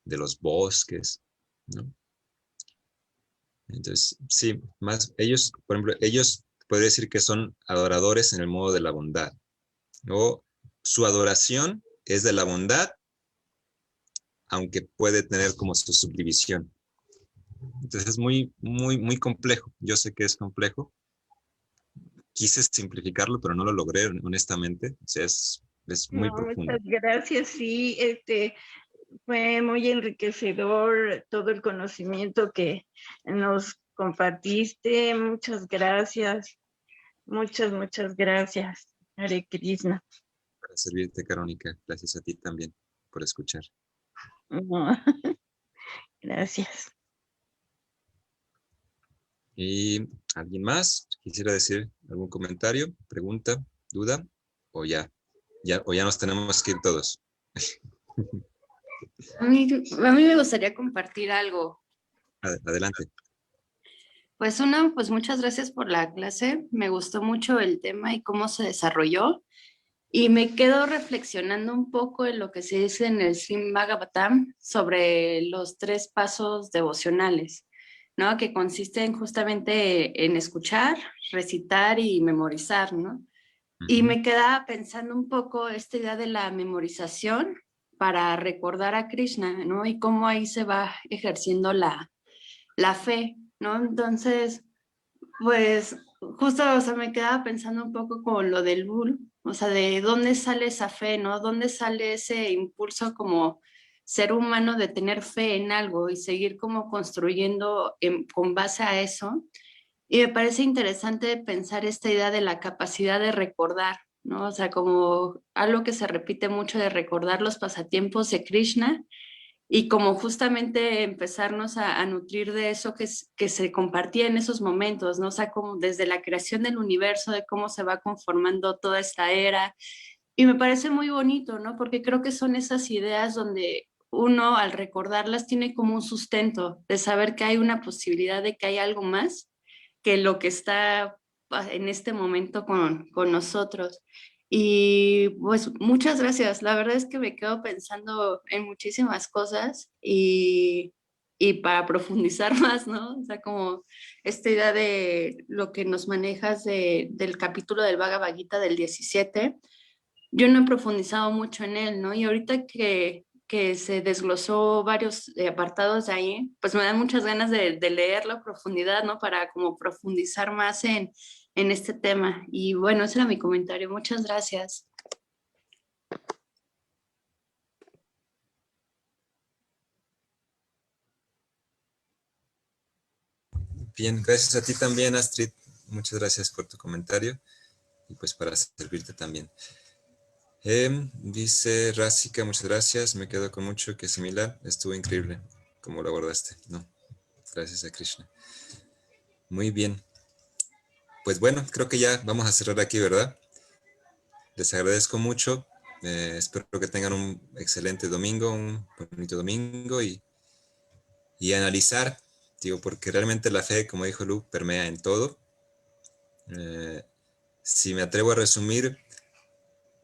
A: de los bosques, ¿no? Entonces, sí, más ellos, por ejemplo, ellos podría decir que son adoradores en el modo de la bondad, o su adoración es de la bondad, aunque puede tener como su subdivisión. Entonces es muy, muy, muy complejo. Yo sé que es complejo. Quise simplificarlo, pero no lo logré, honestamente. O sea, es muy profundo.
G: Muchas gracias, sí, fue muy enriquecedor todo el conocimiento que nos compartiste. Muchas gracias, muchas gracias, Hare Krishna.
A: Para servirte, Carónica. Gracias a ti también por escuchar.
G: Gracias.
A: ¿Y alguien más quisiera decir algún comentario, pregunta, duda? ¿O ya nos tenemos que ir todos?
D: A mí me gustaría compartir algo.
A: Adelante.
D: Pues pues muchas gracias por la clase. Me gustó mucho el tema y cómo se desarrolló. Y me quedo reflexionando un poco en lo que se dice en el Srimad Bhagavatam sobre los 3 pasos devocionales, ¿no? Que consisten justamente en escuchar, recitar y memorizar, ¿no? Y me quedaba pensando un poco esta idea de la memorización para recordar a Krishna, ¿no? Y cómo ahí se va ejerciendo la fe, ¿no? Entonces, pues justo, o sea, me quedaba pensando un poco con lo del bull, o sea, de dónde sale esa fe, ¿no? ¿Dónde sale ese impulso como ser humano de tener fe en algo y seguir como construyendo con base a eso? Y me parece interesante pensar esta idea de la capacidad de recordar, ¿no? O sea, como algo que se repite mucho de recordar los pasatiempos de Krishna y como justamente empezarnos a nutrir de eso que se compartía en esos momentos, ¿no? O sea, como desde la creación del universo, de cómo se va conformando toda esta era. Y me parece muy bonito, ¿no? Porque creo que son esas ideas donde uno al recordarlas tiene como un sustento de saber que hay una posibilidad de que hay algo más que lo que está en este momento con nosotros. Y pues muchas gracias. La verdad es que me quedo pensando en muchísimas cosas y para profundizar más, ¿no? O sea, como esta idea de lo que nos manejas del capítulo del Bhagavad Gita del 17, yo no he profundizado mucho en él, ¿no? Y ahorita que se desglosó varios apartados de ahí, pues me dan muchas ganas de leerlo a profundidad, ¿no? Para como profundizar más en este tema. Y bueno, ese era mi comentario. Muchas gracias.
A: Bien, gracias a ti también, Astrid. Muchas gracias por tu comentario y pues para servirte también. Dice Rásika, muchas gracias. Me quedo con mucho que similar. Estuvo increíble como lo abordaste, ¿no? Gracias a Krishna. Muy bien. Pues bueno, creo que ya vamos a cerrar aquí, ¿verdad? Les agradezco mucho. Espero que tengan un excelente domingo, un bonito domingo y analizar, digo, porque realmente la fe, como dijo Lu, permea en todo. Si me atrevo a resumir,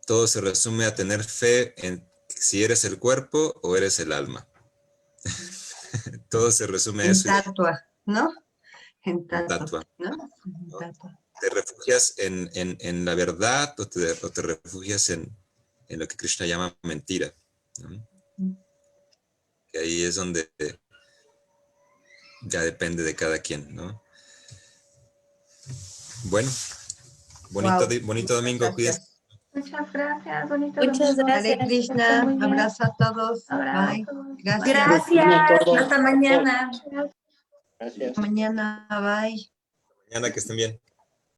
A: todo se resume a tener fe en si eres el cuerpo o eres el alma. Todo se resume a
B: En
A: eso.
B: tatua, ¿no? En
A: Tatua,
B: tatua, ¿no? En
A: ¿no?
B: tatua.
A: Te refugias en la verdad o te refugias en lo que Krishna llama mentira, ¿no? Que ahí es donde ya depende de cada quien, ¿no? Bueno,
B: Wow.
A: bonito domingo, cuídense.
B: Gracias.
E: Muchas gracias, bonito
D: Muchas
E: domingo.
B: Hare
D: gracias.
E: Que estén
B: Krishna,
E: muy bien.
B: abrazo a todos. Bye.
E: Abrazos.
B: Gracias.
D: Gracias. Hasta mañana.
E: Gracias.
B: Hasta mañana. Bye.
A: Mañana que estén bien.